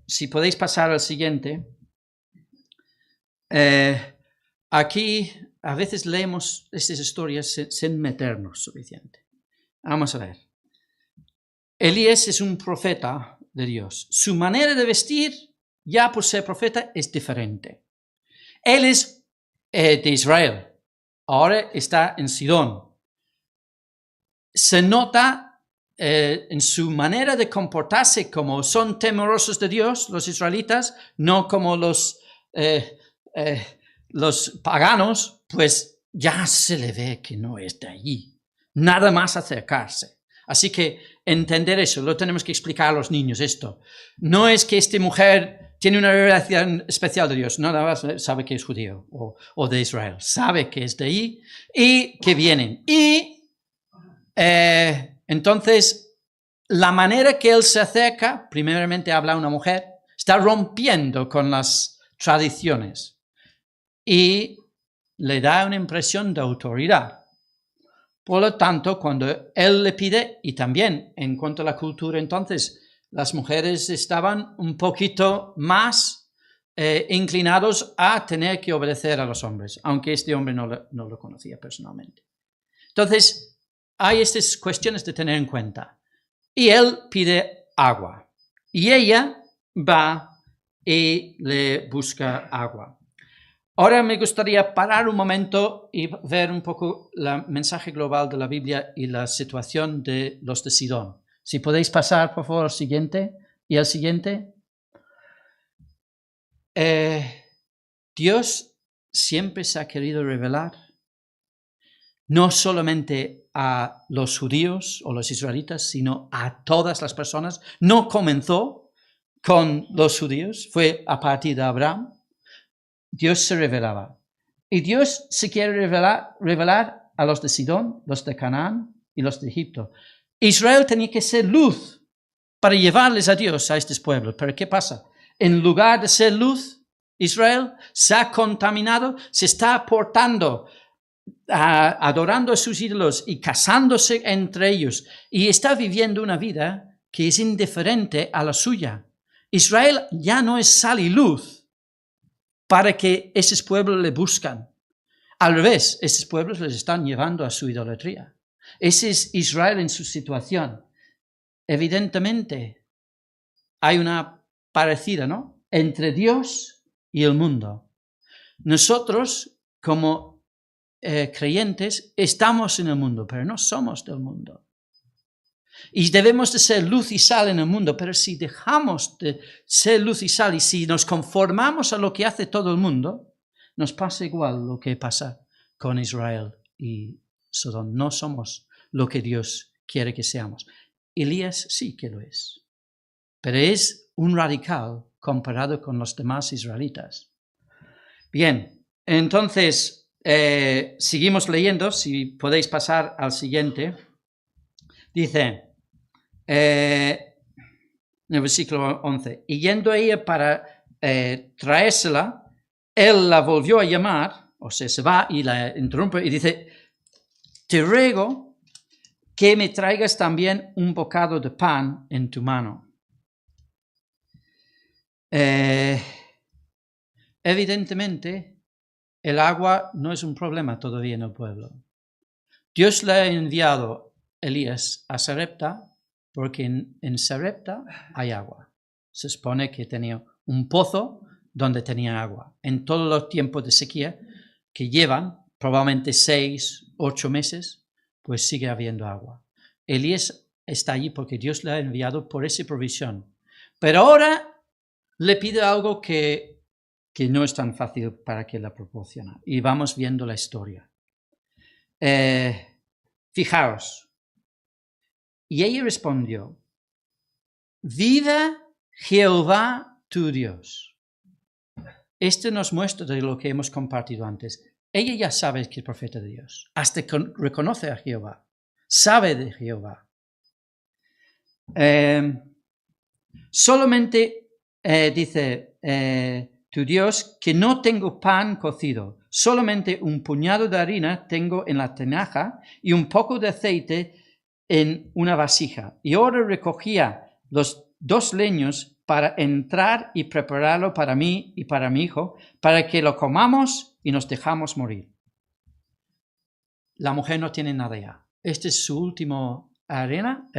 si podéis pasar al siguiente. Aquí a veces leemos estas historias sin meternos suficiente. Vamos a ver. Elías es un profeta de Dios. Su manera de vestir, ya por ser profeta, es diferente. Él es de Israel. Ahora está en Sidón. Se nota en su manera de comportarse como son temerosos de Dios, los israelitas, no como los paganos, pues ya se le ve que no es de allí. Nada más acercarse. Así que entender eso, lo tenemos que explicar a los niños esto. No es que esta mujer tiene una relación especial de Dios, nada más sabe que es judío o de Israel, sabe que es de ahí y que vienen. Y entonces, la manera que él se acerca, primeramente habla una mujer, está rompiendo con las tradiciones y le da una impresión de autoridad. Por lo tanto, cuando él le pide, y también en cuanto a la cultura entonces, las mujeres estaban un poquito más inclinados a tener que obedecer a los hombres, aunque este hombre no lo conocía personalmente. Entonces, hay estas cuestiones de tener en cuenta. Y él pide agua. Y ella va y le busca agua. Ahora me gustaría parar un momento y ver un poco el mensaje global de la Biblia y la situación de los de Sidón. Si podéis pasar, por favor, al siguiente. Y al siguiente. Dios siempre se ha querido revelar, no solamente a los judíos o los israelitas, sino a todas las personas. No comenzó con los judíos, fue a partir de Abraham. Dios se revelaba. Y Dios se quiere revelar a los de Sidón, los de Canaán y los de Egipto. Israel tenía que ser luz para llevarles a Dios, a estos pueblos. Pero ¿qué pasa? En lugar de ser luz, Israel se ha contaminado, se está portando, adorando a sus ídolos y casándose entre ellos. Y está viviendo una vida que es indiferente a la suya. Israel ya no es sal y luz para que esos pueblos le buscan. Al revés, esos pueblos les están llevando a su idolatría. Ese es Israel en su situación. Evidentemente, hay una parecida, ¿no? Entre Dios y el mundo. Nosotros, como creyentes, estamos en el mundo, pero no somos del mundo. Y debemos de ser luz y sal en el mundo, pero si dejamos de ser luz y sal y si nos conformamos a lo que hace todo el mundo, nos pasa igual lo que pasa con Israel y Sodom. No somos lo que Dios quiere que seamos. Elías sí que lo es, pero es un radical comparado con los demás israelitas. Bien, entonces seguimos leyendo, si podéis pasar al siguiente. Dice, en el versículo 11, y yendo ella para traérsela, él la volvió a llamar, o sea, se va y la interrumpe y dice, te ruego que me traigas también un bocado de pan en tu mano. Evidentemente, el agua no es un problema todavía en el pueblo. Dios le ha enviado a Elías a Sarepta porque en Sarepta hay agua. Se supone que tenía un pozo donde tenía agua. En todos los tiempos de sequía que llevan, probablemente 6, 8 meses, pues sigue habiendo agua. Elías está allí porque Dios le ha enviado por esa provisión. Pero ahora le pide algo que no es tan fácil para que la proporcione. Y vamos viendo la historia. Fijaos. Y ella respondió, viva Jehová tu Dios. Esto nos muestra de lo que hemos compartido antes. Ella ya sabe que es profeta de Dios. Hasta que reconoce a Jehová. Sabe de Jehová. Solamente dice tu Dios que no tengo pan cocido. Solamente un puñado de harina tengo en la tinaja y un poco de aceite en una vasija. Y ahora recogía los 2 leños para entrar y prepararlo para mí y para mi hijo, para que lo comamos y nos dejamos morir. La mujer no tiene nada ya. Esta es su última harina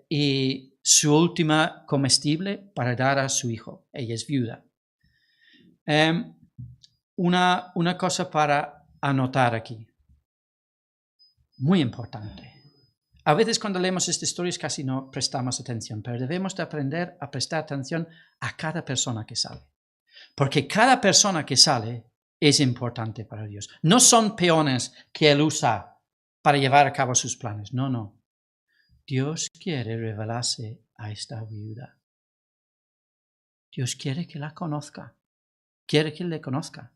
y su última comestible para dar a su hijo. Ella es viuda. Una cosa para anotar aquí. Muy importante. A veces cuando leemos estas historias casi no prestamos atención, pero debemos de aprender a prestar atención a cada persona que sale. Porque cada persona que sale es importante para Dios. No son peones que Él usa para llevar a cabo sus planes. No, no. Dios quiere revelarse a esta viuda. Dios quiere que la conozca. Quiere que le conozca.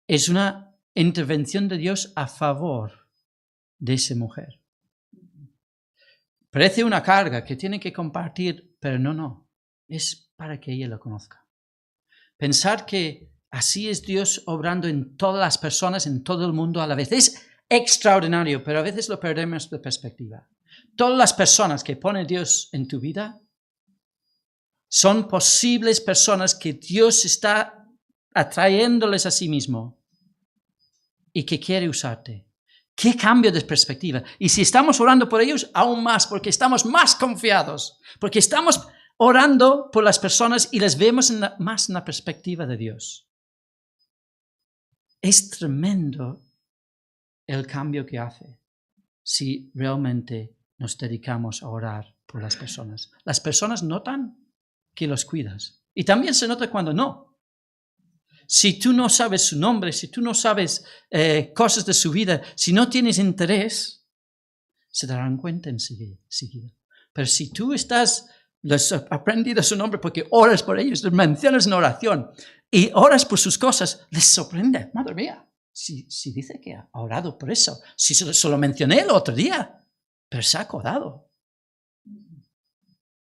Es una intervención de Dios a favor de esa mujer. Parece una carga que tiene que compartir, pero no. Es para que ella lo conozca. Pensar que así es Dios obrando en todas las personas, en todo el mundo a la vez. Es extraordinario, pero a veces lo perdemos de perspectiva. Todas las personas que pone Dios en tu vida son posibles personas que Dios está atrayéndoles a sí mismo y que quiere usarte. ¡Qué cambio de perspectiva! Y si estamos orando por ellos, aún más, porque estamos más confiados, porque estamos orando por las personas y les vemos más en la perspectiva de Dios. Es tremendo el cambio que hace si realmente nos dedicamos a orar por las personas. Las personas notan que los cuidas. Y también se nota cuando no. Si tú no sabes su nombre, si tú no sabes cosas de su vida, si no tienes interés, se darán cuenta enseguida. Pero si tú les has aprendido su nombre porque oras por ellos, les mencionas en oración y oras por sus cosas, les sorprende. Madre mía, si dice que ha orado por eso, si se lo mencioné el otro día, pero se ha acordado.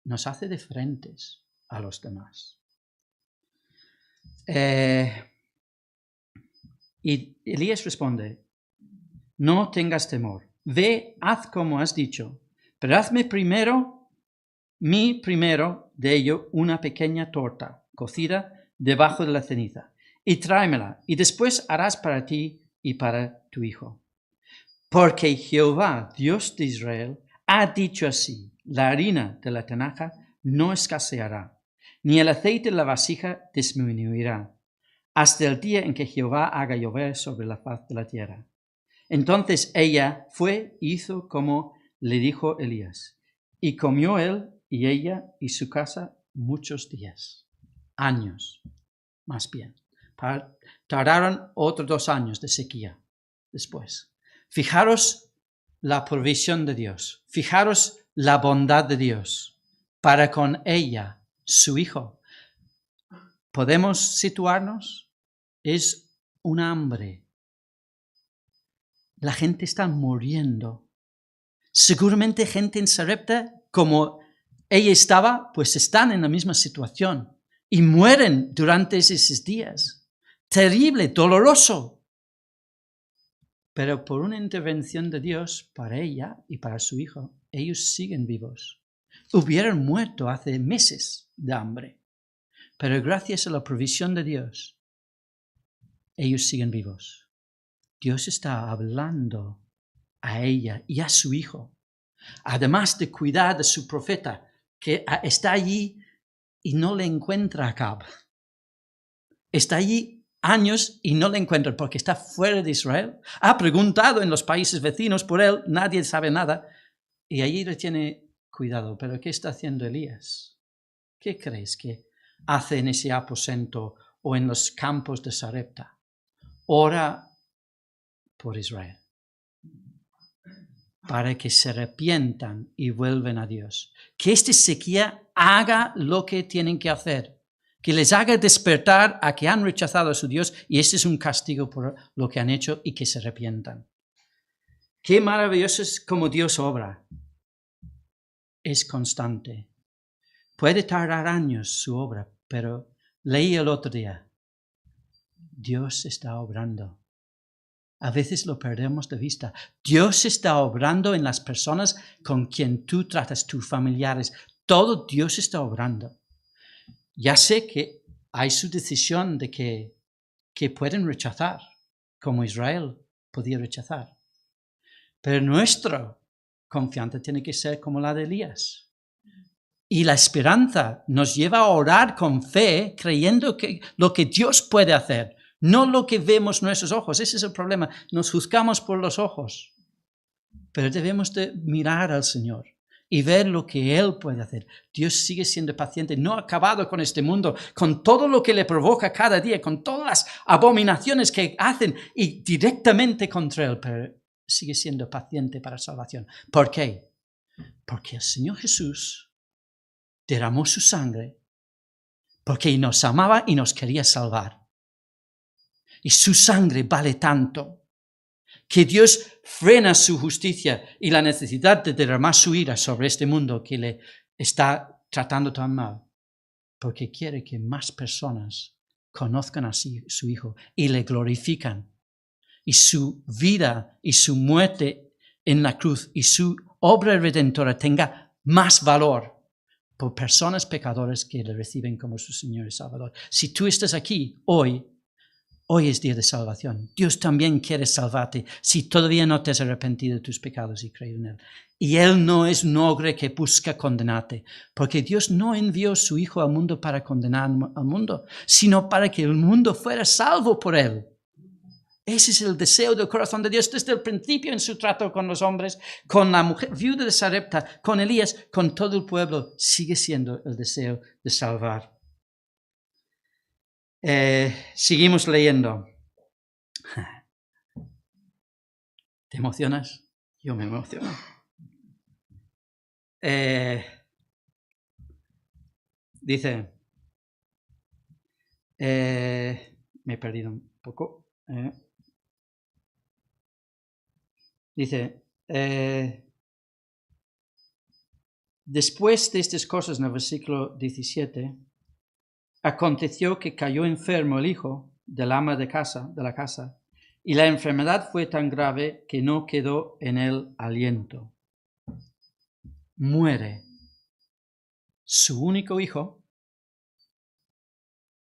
Nos hace diferentes a los demás. Y Elías responde, no tengas temor, ve, haz como has dicho, pero hazme primero de ello una pequeña torta cocida debajo de la ceniza, y tráemela, y después harás para ti y para tu hijo. Porque Jehová, Dios de Israel, ha dicho así, la harina de la tinaja no escaseará, ni el aceite de la vasija disminuirá, hasta el día en que Jehová haga llover sobre la faz de la tierra. Entonces ella fue e hizo como le dijo Elías, y comió él y ella y su casa muchos días, años, más bien. Tardaron otros 2 años de sequía después. Fijaros la provisión de Dios, fijaros la bondad de Dios para con ella, su hijo. ¿Podemos situarnos? Es un hambre. La gente está muriendo. Seguramente gente en Sarepta, como ella estaba, pues están en la misma situación y mueren durante esos días. Terrible, doloroso. Pero por una intervención de Dios para ella y para su hijo, ellos siguen vivos. Hubieran muerto hace meses de hambre, pero gracias a la provisión de Dios, ellos siguen vivos. Dios está hablando a ella y a su hijo, además de cuidar de su profeta, que está allí y no le encuentra a Acab. Está allí años y no le encuentra porque está fuera de Israel. Ha preguntado en los países vecinos por él, nadie sabe nada, y allí le tiene cuidado. Pero ¿qué está haciendo Elías? ¿Qué crees que hace en ese aposento o en los campos de Sarepta? Ora por Israel, para que se arrepientan y vuelvan a Dios. Que esta sequía haga lo que tienen que hacer, que les haga despertar a que han rechazado a su Dios y este es un castigo por lo que han hecho y que se arrepientan. Qué maravilloso es como Dios obra. Es constante. Puede tardar años su obra, pero leí el otro día. Dios está obrando. A veces lo perdemos de vista. Dios está obrando en las personas con quien tú tratas, tus familiares. Todo Dios está obrando. Ya sé que hay su decisión de que pueden rechazar, como Israel podía rechazar. Pero nuestra confianza tiene que ser como la de Elías. Y la esperanza nos lleva a orar con fe, creyendo que lo que Dios puede hacer, no lo que vemos nuestros ojos. Ese es el problema. Nos juzgamos por los ojos. Pero debemos de mirar al Señor y ver lo que Él puede hacer. Dios sigue siendo paciente, no ha acabado con este mundo, con todo lo que le provoca cada día, con todas las abominaciones que hacen y directamente contra Él, pero sigue siendo paciente para salvación. ¿Por qué? Porque el Señor Jesús derramó su sangre, porque nos amaba y nos quería salvar. Y su sangre vale tanto que Dios frena su justicia y la necesidad de derramar su ira sobre este mundo que le está tratando tan mal, porque quiere que más personas conozcan a su Hijo y le glorifican. Y su vida y su muerte en la cruz y su obra redentora tenga más valor por personas pecadoras que le reciben como su Señor y Salvador. Si tú estás aquí hoy es día de salvación. Dios también quiere salvarte si todavía no te has arrepentido de tus pecados y creído en Él. Y Él no es un ogre que busca condenarte, porque Dios no envió a su Hijo al mundo para condenar al mundo, sino para que el mundo fuera salvo por Él. Ese es el deseo del corazón de Dios desde el principio en su trato con los hombres, con la mujer viuda de Sarepta, con Elías, con todo el pueblo. Sigue siendo el deseo de salvar. Seguimos leyendo. ¿Te emocionas? Yo me emociono. Dice, me he perdido un poco. Dice, después de estas cosas en el versículo 17, aconteció que cayó enfermo el hijo del ama de la casa, y la enfermedad fue tan grave que no quedó en él aliento. Muere su único hijo,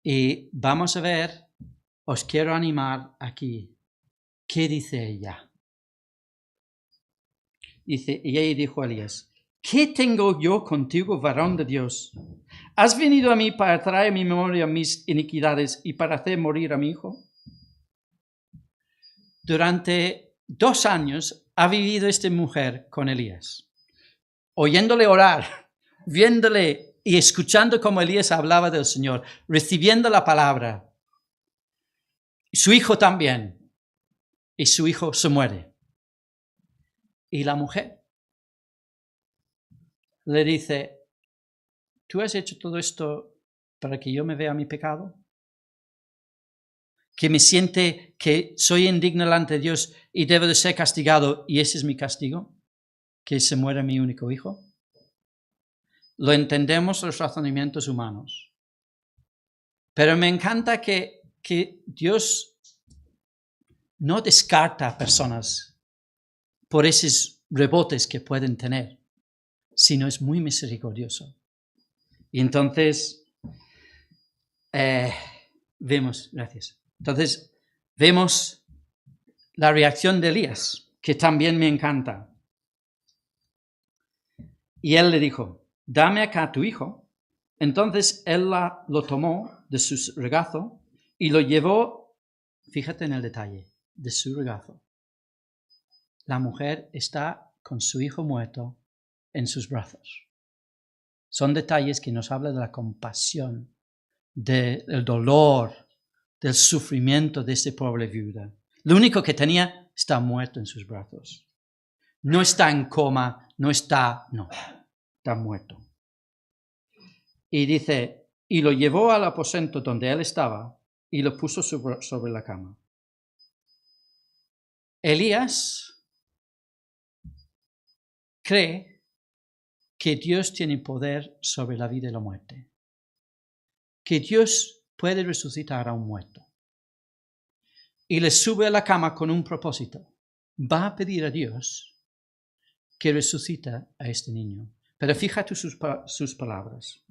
y vamos a ver, os quiero animar aquí. ¿Qué dice ella? Dice, y ella dijo a Elías, ¿qué tengo yo contigo, varón de Dios? ¿Has venido a mí para traer a mi memoria mis iniquidades y para hacer morir a mi hijo? Durante 2 años ha vivido esta mujer con Elías, oyéndole orar, viéndole y escuchando cómo Elías hablaba del Señor, recibiendo la palabra. Su hijo también, y su hijo se muere. Y la mujer le dice, ¿tú has hecho todo esto para que yo me vea mi pecado? ¿Que me siente que soy indigno delante de Dios y debo de ser castigado y ese es mi castigo? ¿Que se muera mi único hijo? Lo entendemos los razonamientos humanos. Pero me encanta que Dios no descarta a personas por esos rebotes que pueden tener, sino es muy misericordioso. Y entonces, vemos la reacción de Elías, que también me encanta. Y él le dijo, dame acá tu hijo. Entonces él lo tomó de su regazo y lo llevó, fíjate en el detalle, de su regazo. La mujer está con su hijo muerto en sus brazos. Son detalles que nos hablan de la compasión, del dolor, del sufrimiento de esta pobre viuda. Lo único que tenía está muerto en sus brazos. No está en coma, no, está muerto. Y dice, y lo llevó al aposento donde él estaba y lo puso sobre la cama. Elías cree que Dios tiene poder sobre la vida y la muerte, que Dios puede resucitar a un muerto. Y le sube a la cama con un propósito. Va a pedir a Dios que resucite a este niño. Pero fíjate sus palabras.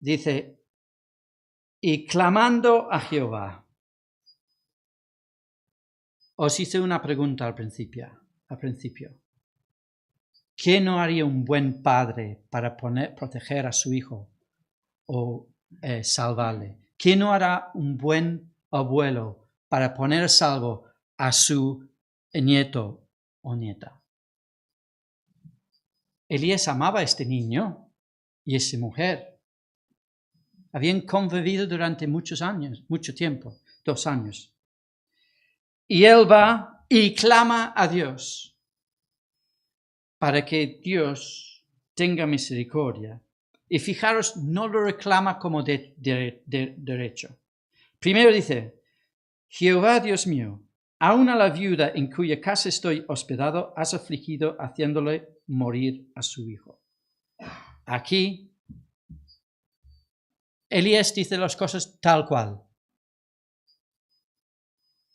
Dice, y clamando a Jehová. Os hice una pregunta al principio. ¿Qué no haría un buen padre para proteger a su hijo o salvarle? ¿Qué no hará un buen abuelo para poner a salvo a su nieto o nieta? Elías amaba a este niño y a esa mujer. Habían convivido durante mucho tiempo, 2 años. Y él va y clama a Dios para que Dios tenga misericordia. Y fijaros, no lo reclama como de derecho. Primero dice, Jehová Dios mío, aun a la viuda en cuya casa estoy hospedado, has afligido haciéndole morir a su hijo. Aquí, Elías dice las cosas tal cual.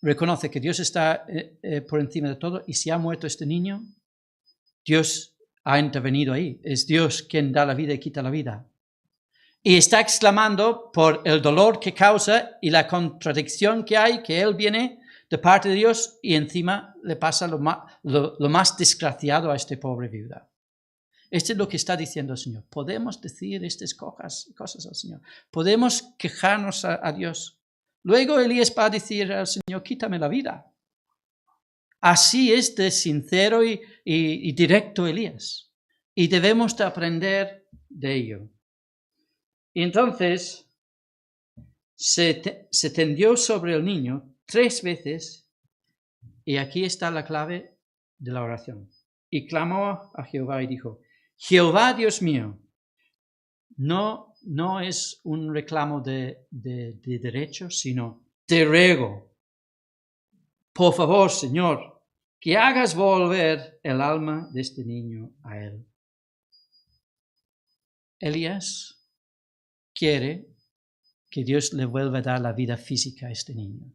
Reconoce que Dios está por encima de todo y si ha muerto este niño, Dios ha intervenido ahí. Es Dios quien da la vida y quita la vida. Y está exclamando por el dolor que causa y la contradicción que hay, que él viene de parte de Dios y encima le pasa lo más desgraciado a esta pobre viuda. Esto es lo que está diciendo el Señor. Podemos decir estas cosas al Señor. Podemos quejarnos a Dios. Luego Elías va a decir al Señor, quítame la vida. Así es de sincero y directo Elías. Y debemos de aprender de ello. Y entonces se tendió sobre el niño 3 veces y aquí está la clave de la oración. Y clamó a Jehová y dijo, Jehová Dios mío, no es un reclamo de derecho, sino te ruego, por favor, Señor, que hagas volver el alma de este niño a él. Elías quiere que Dios le vuelva a dar la vida física a este niño.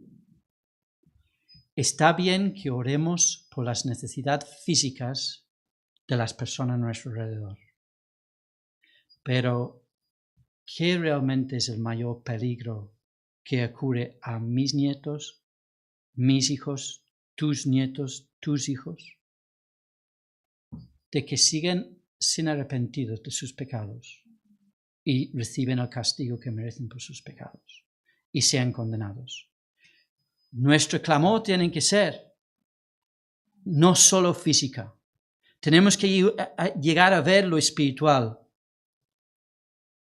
Está bien que oremos por las necesidades físicas de las personas a nuestro alrededor. Pero, ¿qué realmente es el mayor peligro que ocurre a mis nietos, mis hijos, tus nietos, tus hijos? de que siguen sin arrepentidos de sus pecados y reciben el castigo que merecen por sus pecados y sean condenados. Nuestro clamor tiene que ser no solo física. Tenemos que llegar a ver lo espiritual.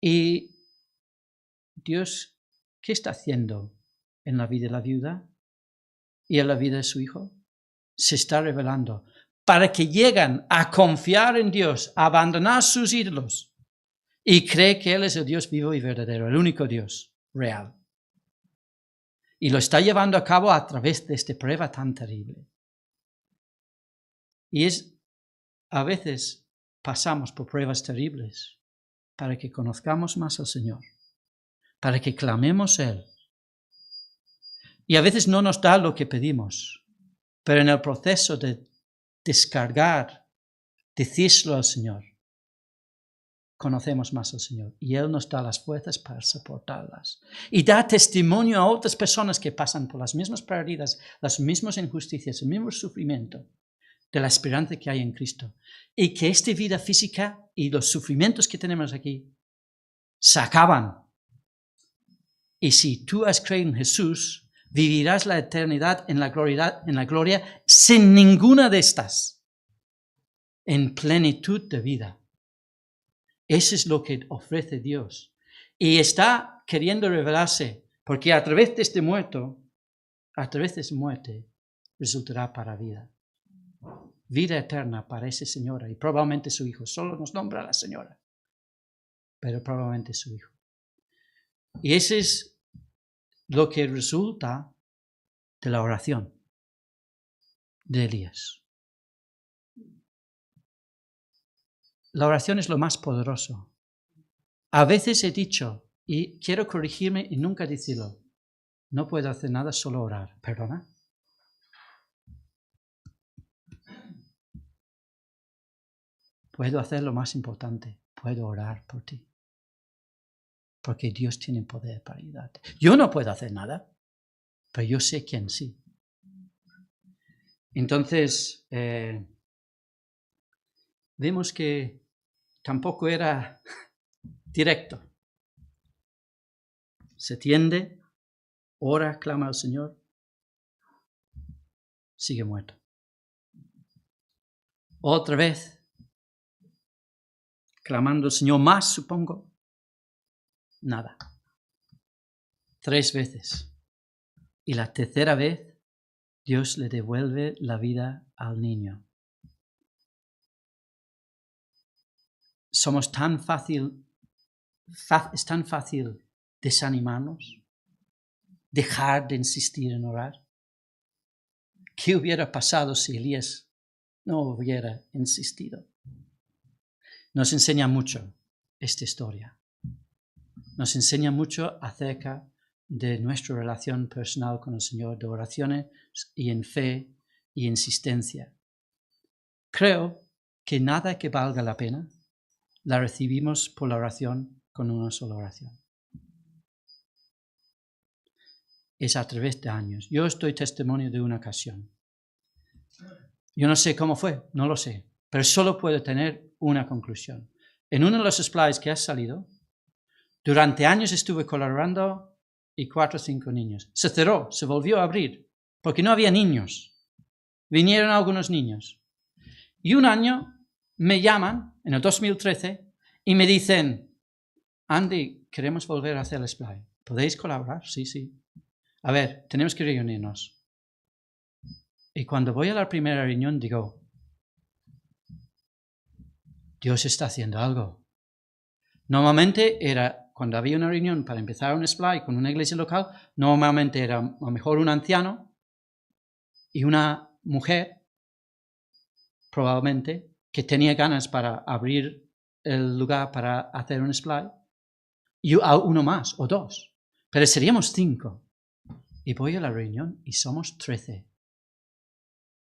Y Dios, ¿qué está haciendo en la vida de la viuda y en la vida de su hijo? Se está revelando para que lleguen a confiar en Dios, a abandonar sus ídolos y cree que Él es el Dios vivo y verdadero, el único Dios real. Y lo está llevando a cabo a través de esta prueba tan terrible. Y a veces pasamos por pruebas terribles para que conozcamos más al Señor, para que clamemos a Él. Y a veces no nos da lo que pedimos, pero en el proceso de descargar, decírselo al Señor, conocemos más al Señor y Él nos da las fuerzas para soportarlas. Y da testimonio a otras personas que pasan por las mismas pérdidas, las mismas injusticias, el mismo sufrimiento, de la esperanza que hay en Cristo. Y que esta vida física y los sufrimientos que tenemos aquí se acaban. Y si tú has creído en Jesús, vivirás la eternidad en la gloria sin ninguna de estas, en plenitud de vida. Eso es lo que ofrece Dios. Y está queriendo revelarse, porque a través de este muerte, resultará para vida. Vida eterna para esa señora y probablemente su hijo. Solo nos nombra a la señora, pero probablemente su hijo. Y eso es lo que resulta de la oración de Elías. La oración es lo más poderoso. A veces he dicho, y quiero corregirme y nunca decirlo, no puedo hacer nada, solo orar. ¿Perdona? Puedo hacer lo más importante, puedo orar por ti. Porque Dios tiene poder para ayudarte. Yo no puedo hacer nada, pero yo sé quién sí. Entonces, vemos que tampoco era directo. Se tiende, ora, clama al Señor, sigue muerto. Otra vez, clamando al Señor más, supongo. Nada. 3 veces. Y la tercera vez, Dios le devuelve la vida al niño. Es tan fácil desanimarnos, dejar de insistir en orar. ¿Qué hubiera pasado si Elías no hubiera insistido? Nos enseña mucho esta historia. Nos enseña mucho acerca de nuestra relación personal con el Señor, de oraciones y en fe y insistencia. Creo que nada que valga la pena la recibimos por la oración con una sola oración. Es a través de años. Yo estoy testimonio de una ocasión. Yo no sé cómo fue, no lo sé, pero solo puedo tener una conclusión. En uno de los splides que ha salido, durante años estuve colaborando y 4 o 5 niños. Se cerró, se volvió a abrir, porque no había niños. Vinieron algunos niños. Y un año me llaman, en el 2013, y me dicen, Andy, queremos volver a hacer el splay. ¿Podéis colaborar? Sí, sí. A ver, tenemos que reunirnos. Y cuando voy a la primera reunión digo, Dios está haciendo algo. Normalmente era, cuando había una reunión para empezar un splay con una iglesia local, normalmente era a lo mejor un anciano y una mujer, probablemente, que tenía ganas para abrir el lugar para hacer un splay, y uno más o 2, pero seríamos 5. Y voy a la reunión y somos 13.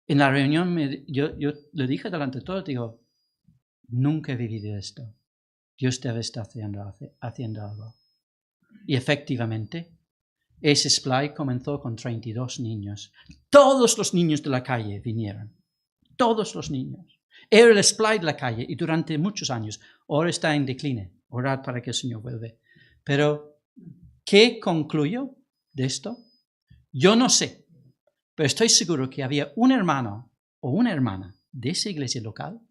En la reunión yo le dije delante de todos, digo, nunca he vivido esto. Dios debe estar haciendo algo. Y efectivamente, ese splay comenzó con 32 niños. Todos los niños de la calle vinieron. Todos los niños. Era el splay de la calle y durante muchos años. Ahora está en decline. Orad para que el Señor vuelva. Pero, ¿qué concluyo de esto? Yo no sé, pero estoy seguro que había un hermano o una hermana de esa iglesia local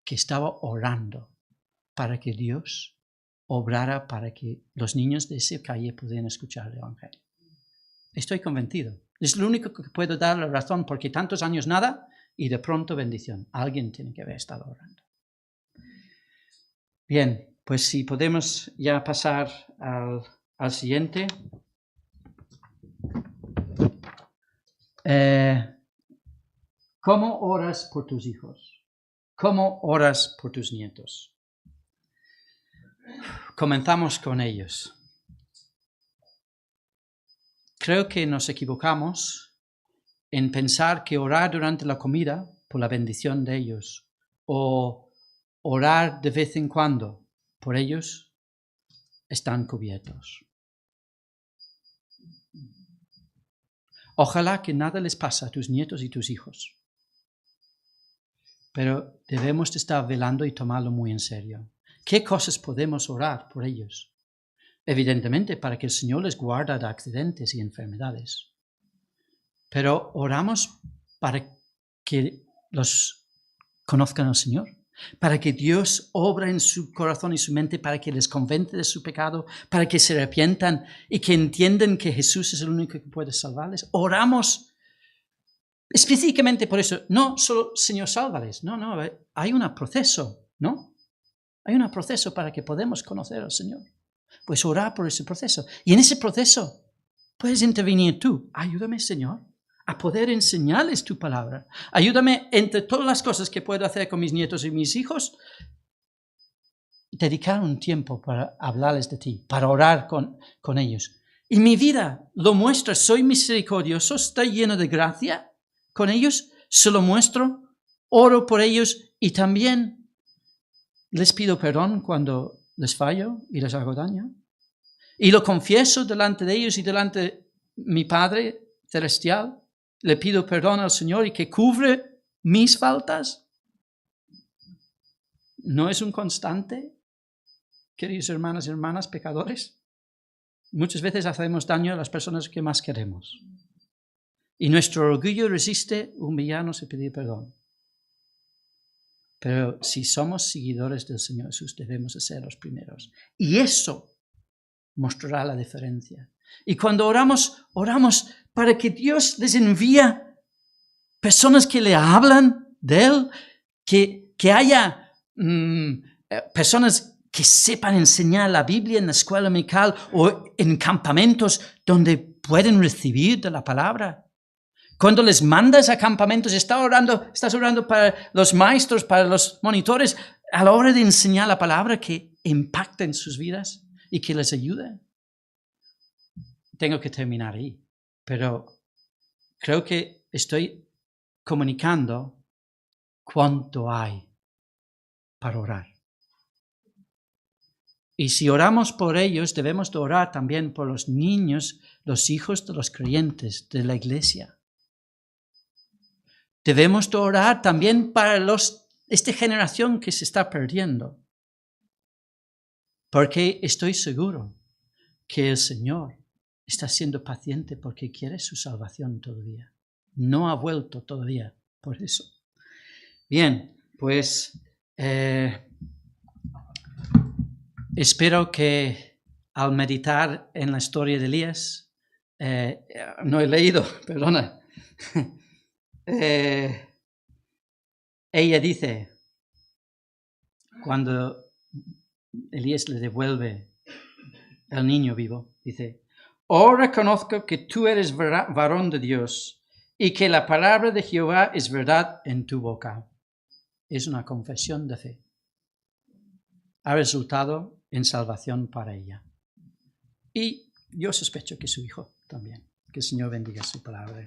que estaba orando para que Dios obrara para que los niños de esa calle pudieran escuchar el Evangelio. Estoy convencido. Es lo único que puedo dar la razón, porque tantos años nada y de pronto bendición. Alguien tiene que haber estado orando. Bien, pues si podemos ya pasar al siguiente. ¿Cómo oras por tus hijos? ¿Cómo oras por tus nietos? Comenzamos con ellos. Creo que nos equivocamos en pensar que orar durante la comida por la bendición de ellos o orar de vez en cuando por ellos están cubiertos. Ojalá que nada les pase a tus nietos y tus hijos. Pero debemos de estar velando y tomarlo muy en serio. ¿Qué cosas podemos orar por ellos? Evidentemente, para que el Señor les guarde de accidentes y enfermedades. Pero oramos para que los conozcan al Señor, para que Dios obra en su corazón y su mente, para que les convence de su pecado, para que se arrepientan y que entiendan que Jesús es el único que puede salvarles. Oramos específicamente por eso, no solo Señor, sálvales, no, hay un proceso, ¿no? Hay un proceso para que podamos conocer al Señor. Pues orar por ese proceso. Y en ese proceso puedes intervenir tú. Ayúdame, Señor, a poder enseñarles tu palabra. Ayúdame entre todas las cosas que puedo hacer con mis nietos y mis hijos, dedicar un tiempo para hablarles de ti, para orar con ellos. Y mi vida lo muestra, soy misericordioso, estoy lleno de gracia con ellos, se lo muestro, oro por ellos y también les pido perdón cuando les fallo y les hago daño. Y lo confieso delante de ellos y delante de mi Padre Celestial. Le pido perdón al Señor y que cubre mis faltas. ¿No es un constante, queridos hermanos y hermanas pecadores? Muchas veces hacemos daño a las personas que más queremos. Y nuestro orgullo resiste humillarnos y pedir perdón. Pero si somos seguidores del Señor Jesús, debemos de ser los primeros. Y eso mostrará la diferencia. Y cuando oramos para que Dios les envíe personas que le hablan de Él, que haya personas que sepan enseñar la Biblia en la escuela dominical o en campamentos donde pueden recibir de la palabra. Cuando les mandas a campamentos, estás orando para los maestros, para los monitores, a la hora de enseñar la palabra que impacte en sus vidas y que les ayude. Tengo que terminar ahí, pero creo que estoy comunicando cuánto hay para orar. Y si oramos por ellos, debemos de orar también por los niños, los hijos de los creyentes de la iglesia. Debemos de orar también para esta generación que se está perdiendo. Porque estoy seguro que el Señor está siendo paciente porque quiere su salvación todavía. No ha vuelto todavía por eso. Bien, pues espero que al meditar en la historia de Elías, no he leído, perdona. Ella dice, cuando Elías le devuelve el niño vivo, dice, oh, reconozco que tú eres varón de Dios y que la palabra de Jehová es verdad en tu boca. Es una confesión de fe. Ha resultado en salvación para ella. Y yo sospecho que su hijo también. Que el Señor bendiga su palabra.